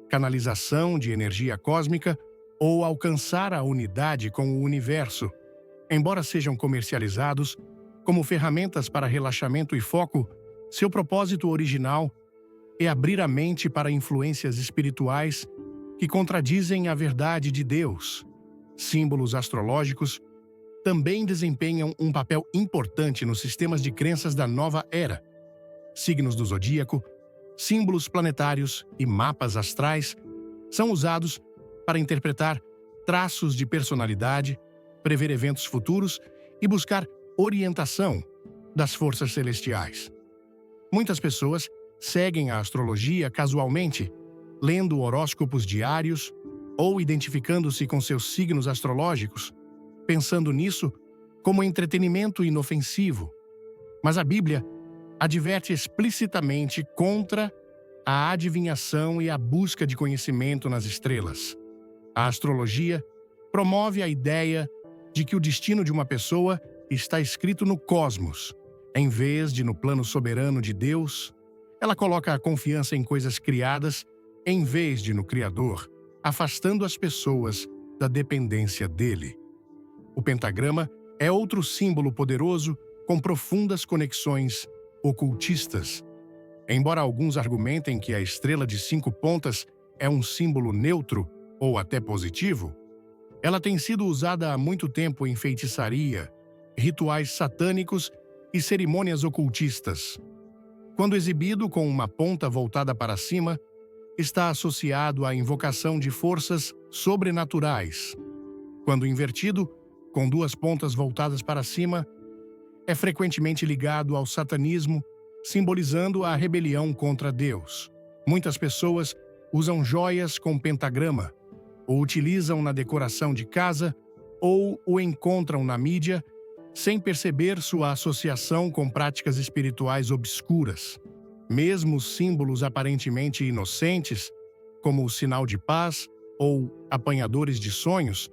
canalização de energia cósmica ou alcançar a unidade com o universo. Embora sejam comercializados como ferramentas para relaxamento e foco, seu propósito original é abrir a mente para influências espirituais que contradizem a verdade de Deus. Símbolos astrológicos também desempenham um papel importante nos sistemas de crenças da nova era. Signos do zodíaco, símbolos planetários e mapas astrais são usados para interpretar traços de personalidade, prever eventos futuros e buscar orientação das forças celestiais. Muitas pessoas seguem a astrologia casualmente, lendo horóscopos diários ou identificando-se com seus signos astrológicos, pensando nisso como entretenimento inofensivo. Mas a Bíblia adverte explicitamente contra a adivinhação e a busca de conhecimento nas estrelas. A astrologia promove a ideia de que o destino de uma pessoa está escrito no cosmos, em vez de no plano soberano de Deus. Ela coloca a confiança em coisas criadas em vez de no Criador, afastando as pessoas da dependência dele. O pentagrama é outro símbolo poderoso com profundas conexões ocultistas. Embora alguns argumentem que a estrela de 5 pontas é um símbolo neutro ou até positivo, ela tem sido usada há muito tempo em feitiçaria, rituais satânicos e cerimônias ocultistas. Quando exibido com uma ponta voltada para cima, está associado à invocação de forças sobrenaturais. Quando invertido, com 2 pontas voltadas para cima, é frequentemente ligado ao satanismo, simbolizando a rebelião contra Deus. Muitas pessoas usam joias com pentagrama, o utilizam na decoração de casa ou o encontram na mídia, sem perceber sua associação com práticas espirituais obscuras. Mesmo símbolos aparentemente inocentes, como o sinal de paz ou apanhadores de sonhos,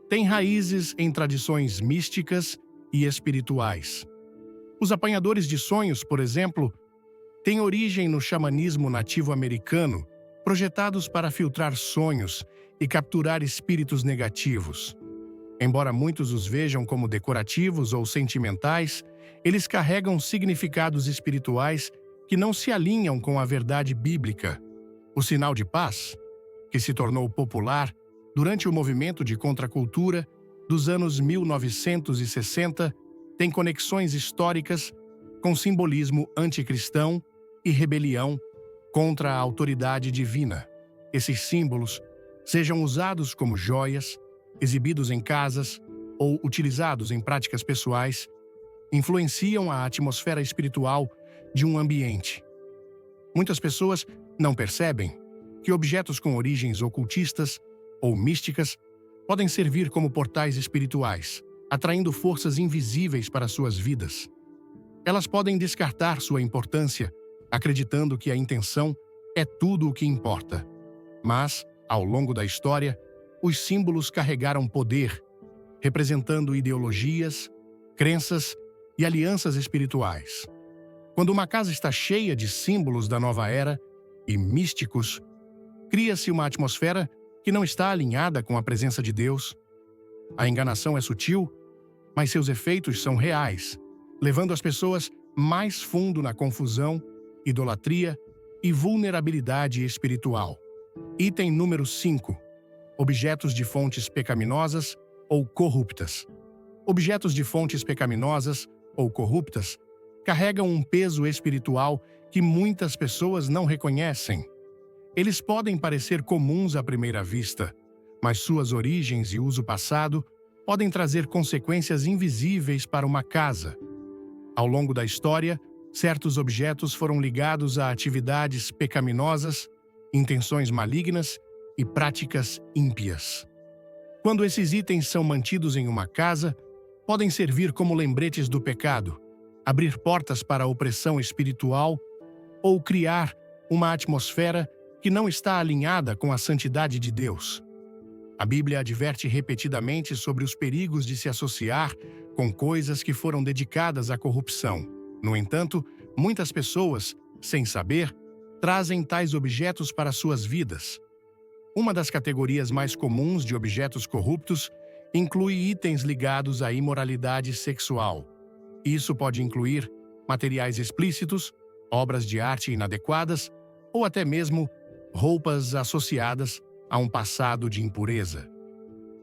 têm raízes em tradições místicas e espirituais. Os apanhadores de sonhos, por exemplo, têm origem no xamanismo nativo-americano, projetados para filtrar sonhos e capturar espíritos negativos. Embora muitos os vejam como decorativos ou sentimentais, eles carregam significados espirituais que não se alinham com a verdade bíblica. O sinal de paz, que se tornou popular durante o movimento de contracultura dos anos 1960, tem conexões históricas com simbolismo anticristão e rebelião contra a autoridade divina. Esses símbolos, sejam usados como joias, exibidos em casas ou utilizados em práticas pessoais, influenciam a atmosfera espiritual de um ambiente. Muitas pessoas não percebem que objetos com origens ocultistas ou místicas podem servir como portais espirituais, atraindo forças invisíveis para suas vidas. Elas podem descartar sua importância, acreditando que a intenção é tudo o que importa. Mas, ao longo da história, os símbolos carregaram poder, representando ideologias, crenças e alianças espirituais. Quando uma casa está cheia de símbolos da nova era e místicos, cria-se uma atmosfera que não está alinhada com a presença de Deus. A enganação é sutil, mas seus efeitos são reais, levando as pessoas mais fundo na confusão, idolatria e vulnerabilidade espiritual. Item número 5. Objetos de fontes pecaminosas ou corruptas. Objetos de fontes pecaminosas ou corruptas carregam um peso espiritual que muitas pessoas não reconhecem. Eles podem parecer comuns à primeira vista, mas suas origens e uso passado podem trazer consequências invisíveis para uma casa. Ao longo da história, certos objetos foram ligados a atividades pecaminosas, intenções malignas e práticas ímpias. Quando esses itens são mantidos em uma casa, podem servir como lembretes do pecado, abrir portas para a opressão espiritual ou criar uma atmosfera que não está alinhada com a santidade de Deus. A Bíblia adverte repetidamente sobre os perigos de se associar com coisas que foram dedicadas à corrupção. No entanto, muitas pessoas, sem saber, trazem tais objetos para suas vidas. Uma das categorias mais comuns de objetos corruptos inclui itens ligados à imoralidade sexual. Isso pode incluir materiais explícitos, obras de arte inadequadas ou até mesmo roupas associadas a um passado de impureza.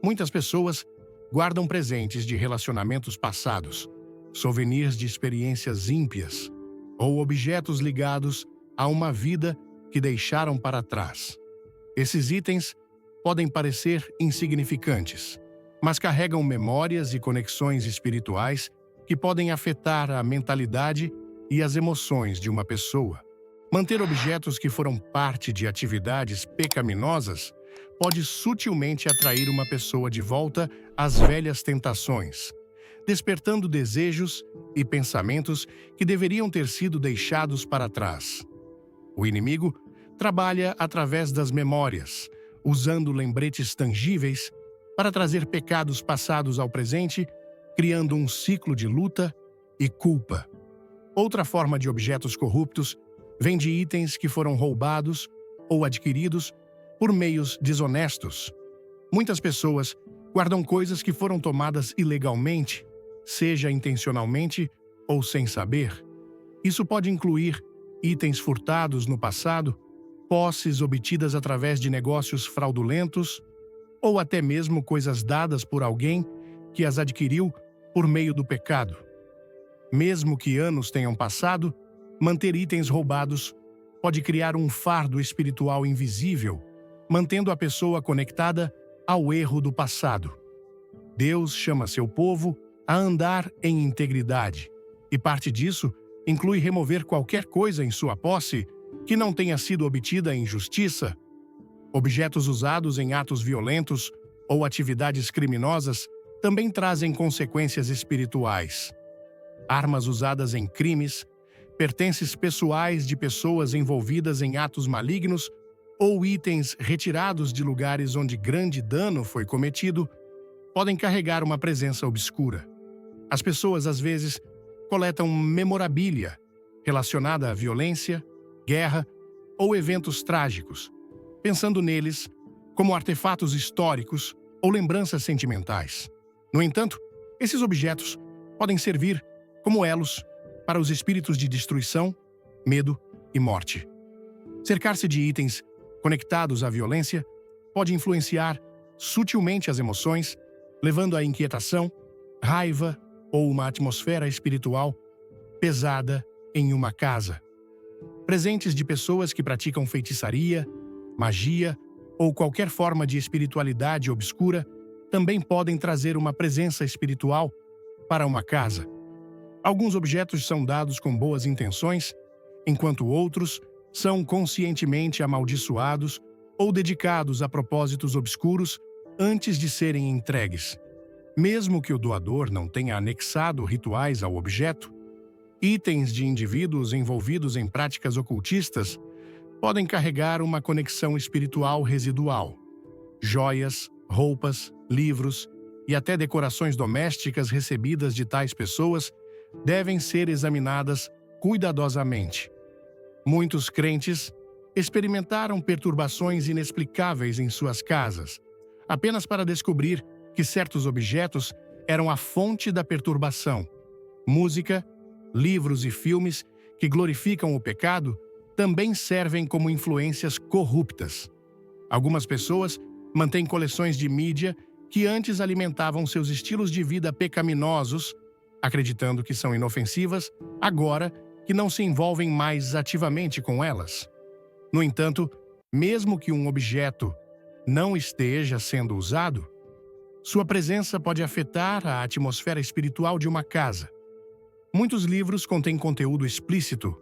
Muitas pessoas guardam presentes de relacionamentos passados, souvenirs de experiências ímpias ou objetos ligados a uma vida que deixaram para trás. Esses itens podem parecer insignificantes, mas carregam memórias e conexões espirituais que podem afetar a mentalidade e as emoções de uma pessoa. Manter objetos que foram parte de atividades pecaminosas pode sutilmente atrair uma pessoa de volta às velhas tentações, despertando desejos e pensamentos que deveriam ter sido deixados para trás. O inimigo trabalha através das memórias, usando lembretes tangíveis para trazer pecados passados ao presente, criando um ciclo de luta e culpa. Outra forma de objetos corruptos vem de itens que foram roubados ou adquiridos por meios desonestos. Muitas pessoas guardam coisas que foram tomadas ilegalmente, seja intencionalmente ou sem saber. Isso pode incluir itens furtados no passado, posses obtidas através de negócios fraudulentos ou até mesmo coisas dadas por alguém que as adquiriu por meio do pecado. Mesmo que anos tenham passado, manter itens roubados pode criar um fardo espiritual invisível, mantendo a pessoa conectada ao erro do passado. Deus chama seu povo a andar em integridade, e parte disso inclui remover qualquer coisa em sua posse que não tenha sido obtida em justiça. Objetos usados em atos violentos ou atividades criminosas também trazem consequências espirituais. Armas usadas em crimes, pertences pessoais de pessoas envolvidas em atos malignos ou itens retirados de lugares onde grande dano foi cometido podem carregar uma presença obscura. As pessoas, às vezes, coletam memorabilia relacionada à violência, guerra ou eventos trágicos, pensando neles como artefatos históricos ou lembranças sentimentais. No entanto, esses objetos podem servir como elos para os espíritos de destruição, medo e morte. Cercar-se de itens conectados à violência pode influenciar sutilmente as emoções, levando à inquietação, raiva ou uma atmosfera espiritual pesada em uma casa. Presentes de pessoas que praticam feitiçaria, magia ou qualquer forma de espiritualidade obscura também podem trazer uma presença espiritual para uma casa. Alguns objetos são dados com boas intenções, enquanto outros são conscientemente amaldiçoados ou dedicados a propósitos obscuros antes de serem entregues. Mesmo que o doador não tenha anexado rituais ao objeto, itens de indivíduos envolvidos em práticas ocultistas podem carregar uma conexão espiritual residual. Joias, roupas, livros e até decorações domésticas recebidas de tais pessoas devem ser examinadas cuidadosamente. Muitos crentes experimentaram perturbações inexplicáveis em suas casas, apenas para descobrir que certos objetos eram a fonte da perturbação. Música, livros e filmes que glorificam o pecado também servem como influências corruptas. Algumas pessoas mantêm coleções de mídia que antes alimentavam seus estilos de vida pecaminosos, acreditando que são inofensivas, agora que não se envolvem mais ativamente com elas. No entanto, mesmo que um objeto não esteja sendo usado, sua presença pode afetar a atmosfera espiritual de uma casa. Muitos livros contêm conteúdo explícito,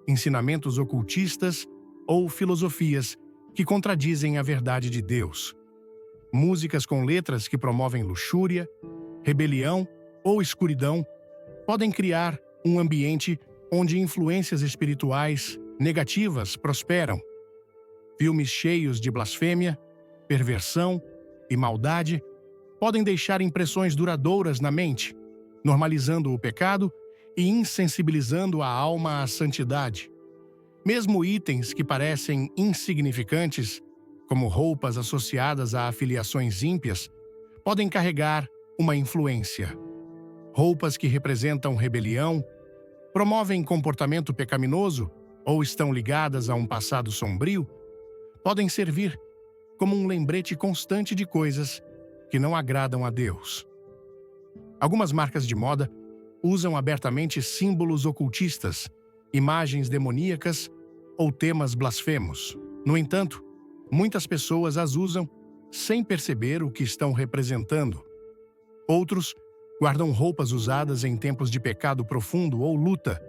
ensinamentos ocultistas ou filosofias que contradizem a verdade de Deus. Músicas com letras que promovem luxúria, rebelião ou escuridão podem criar um ambiente onde influências espirituais negativas prosperam. Filmes cheios de blasfêmia, perversão e maldade podem deixar impressões duradouras na mente, normalizando o pecado e insensibilizando a alma à santidade. Mesmo itens que parecem insignificantes, como roupas associadas a afiliações ímpias, podem carregar uma influência. Roupas que representam rebelião, promovem comportamento pecaminoso ou estão ligadas a um passado sombrio, podem servir como um lembrete constante de coisas que não agradam a Deus. Algumas marcas de moda usam abertamente símbolos ocultistas, imagens demoníacas ou temas blasfemos. No entanto, muitas pessoas as usam sem perceber o que estão representando. Outros guardam roupas usadas em tempos de pecado profundo ou luta,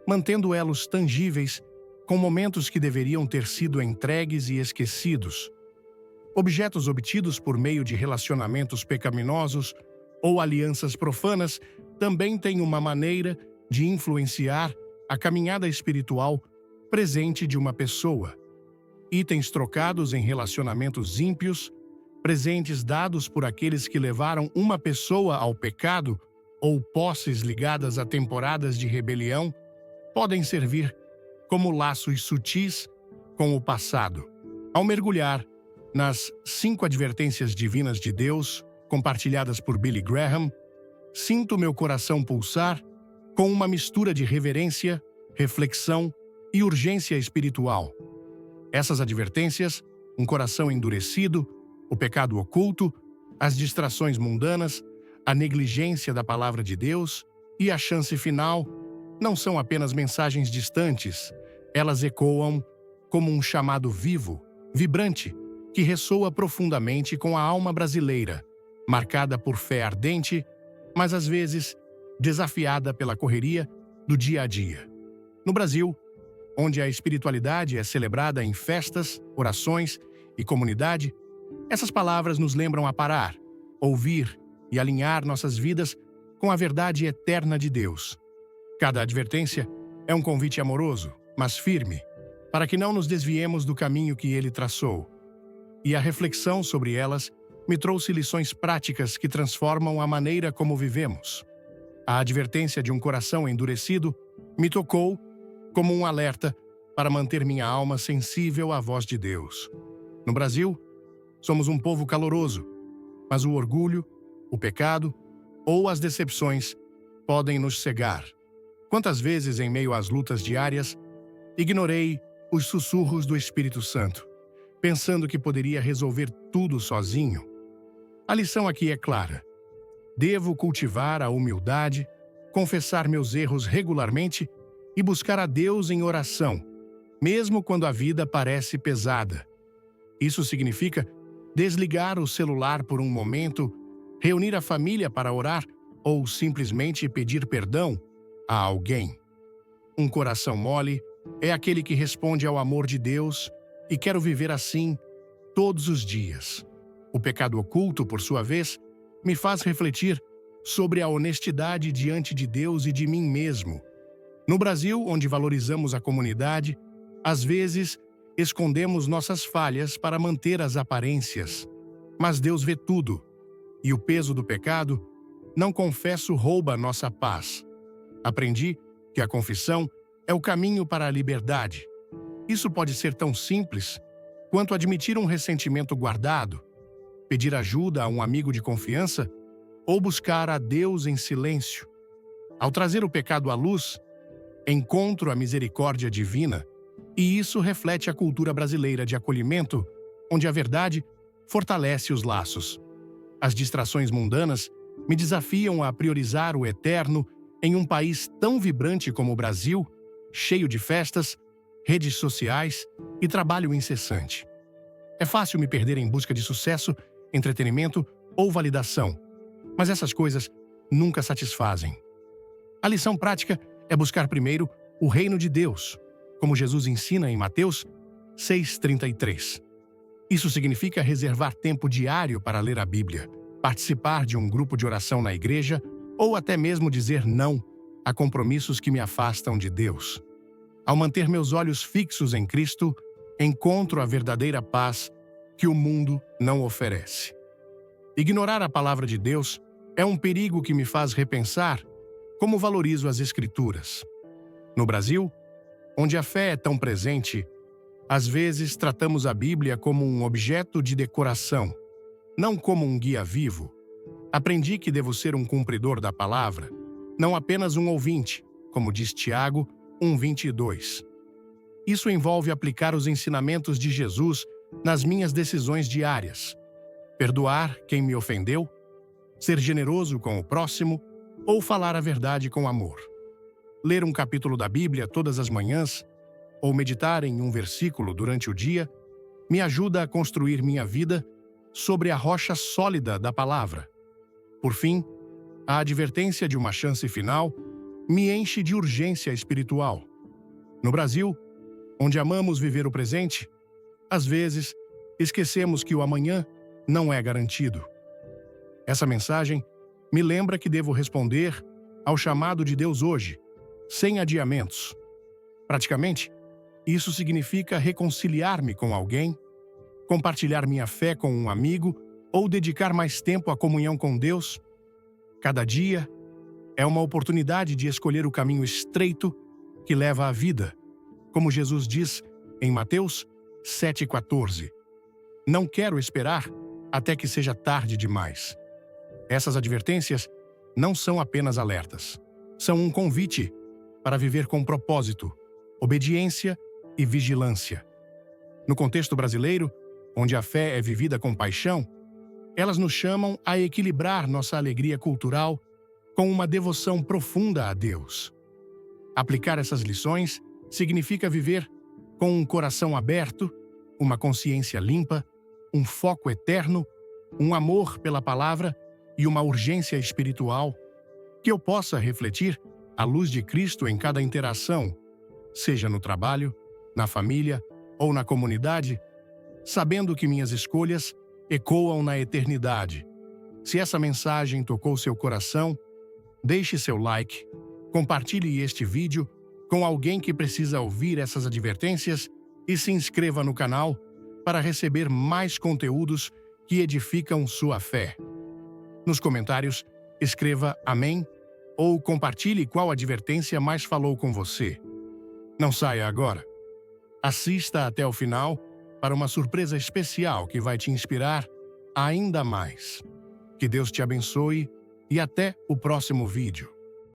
mantendo elos tangíveis com momentos que deveriam ter sido entregues e esquecidos. Objetos obtidos por meio de relacionamentos pecaminosos ou alianças profanas também têm uma maneira de influenciar a caminhada espiritual presente de uma pessoa. itens trocados em relacionamentos ímpios, presentes dados por aqueles que levaram uma pessoa ao pecado ou posses ligadas a temporadas de rebelião, podem servir como laços sutis com o passado. Ao mergulhar nas 5 advertências divinas de Deus, compartilhadas por Billy Graham, sinto meu coração pulsar com uma mistura de reverência, reflexão e urgência espiritual. Essas advertências, um coração endurecido, o pecado oculto, as distrações mundanas, a negligência da palavra de Deus e a chance final, não são apenas mensagens distantes, elas ecoam como um chamado vivo, vibrante, que ressoa profundamente com a alma brasileira, marcada por fé ardente, mas às vezes desafiada pela correria do dia a dia. No Brasil, onde a espiritualidade é celebrada em festas, orações e comunidade, essas palavras nos lembram a parar, ouvir e alinhar nossas vidas com a verdade eterna de Deus. Cada advertência é um convite amoroso, mas firme, para que não nos desviemos do caminho que Ele traçou. E a reflexão sobre elas me trouxe lições práticas que transformam a maneira como vivemos. A advertência de um coração endurecido me tocou como um alerta para manter minha alma sensível à voz de Deus. No Brasil, somos um povo caloroso, mas o orgulho, o pecado ou as decepções podem nos cegar. Quantas vezes, em meio às lutas diárias, ignorei os sussurros do Espírito Santo, pensando que poderia resolver tudo sozinho? A lição aqui é clara. Devo cultivar a humildade, confessar meus erros regularmente e buscar a Deus em oração, mesmo quando a vida parece pesada. Isso significa desligar o celular por um momento, reunir a família para orar ou simplesmente pedir perdão a alguém. Um coração mole é aquele que responde ao amor de Deus e quero viver assim todos os dias. O pecado oculto, por sua vez, me faz refletir sobre a honestidade diante de Deus e de mim mesmo. No Brasil, onde valorizamos a comunidade, às vezes escondemos nossas falhas para manter as aparências. Mas Deus vê tudo, e o peso do pecado, não confesso, rouba nossa paz. Aprendi que a confissão é o caminho para a liberdade. Isso pode ser tão simples quanto admitir um ressentimento guardado, pedir ajuda a um amigo de confiança ou buscar a Deus em silêncio. Ao trazer o pecado à luz, encontro a misericórdia divina, e isso reflete a cultura brasileira de acolhimento, onde a verdade fortalece os laços. As distrações mundanas me desafiam a priorizar o eterno em um país tão vibrante como o Brasil, cheio de festas, redes sociais e trabalho incessante. É fácil me perder em busca de sucesso, entretenimento ou validação, mas essas coisas nunca satisfazem. A lição prática é buscar primeiro o reino de Deus, como Jesus ensina em Mateus 6,33. Isso significa reservar tempo diário para ler a Bíblia, participar de um grupo de oração na igreja ou até mesmo dizer não a compromissos que me afastam de Deus. Ao manter meus olhos fixos em Cristo, encontro a verdadeira paz que o mundo não oferece. Ignorar a palavra de Deus é um perigo que me faz repensar como valorizo as Escrituras. No Brasil, onde a fé é tão presente, às vezes tratamos a Bíblia como um objeto de decoração, não como um guia vivo. Aprendi que devo ser um cumpridor da palavra, não apenas um ouvinte, como diz Tiago 1,22. Isso envolve aplicar os ensinamentos de Jesus nas minhas decisões diárias, perdoar quem me ofendeu, ser generoso com o próximo ou falar a verdade com amor. Ler um capítulo da Bíblia todas as manhãs ou meditar em um versículo durante o dia me ajuda a construir minha vida sobre a rocha sólida da palavra. Por fim, a advertência de uma chance final me enche de urgência espiritual. No Brasil, onde amamos viver o presente, às vezes esquecemos que o amanhã não é garantido. Essa mensagem me lembra que devo responder ao chamado de Deus hoje, sem adiamentos. Praticamente, Isso significa reconciliar-me com alguém, compartilhar minha fé com um amigo ou dedicar mais tempo à comunhão com Deus. Cada dia é uma oportunidade de escolher o caminho estreito que leva à vida, como Jesus diz em Mateus 7,14. Não quero esperar até que seja tarde demais. Essas advertências não são apenas alertas. São um convite para viver com propósito, obediência e vigilância. No contexto brasileiro, onde a fé é vivida com paixão, elas nos chamam a equilibrar nossa alegria cultural com uma devoção profunda a Deus. Aplicar essas lições significa viver com um coração aberto, uma consciência limpa, um foco eterno, um amor pela palavra e uma urgência espiritual, que eu possa refletir a luz de Cristo em cada interação, seja no trabalho, na família ou na comunidade, sabendo que minhas escolhas ecoam na eternidade. Se essa mensagem tocou seu coração, deixe seu like, compartilhe este vídeo com alguém que precisa ouvir essas advertências e se inscreva no canal para receber mais conteúdos que edificam sua fé. Nos comentários, escreva Amém ou compartilhe qual advertência mais falou com você. Não saia agora. Assista até o final para uma surpresa especial que vai te inspirar ainda mais. Que Deus te abençoe e até o próximo vídeo.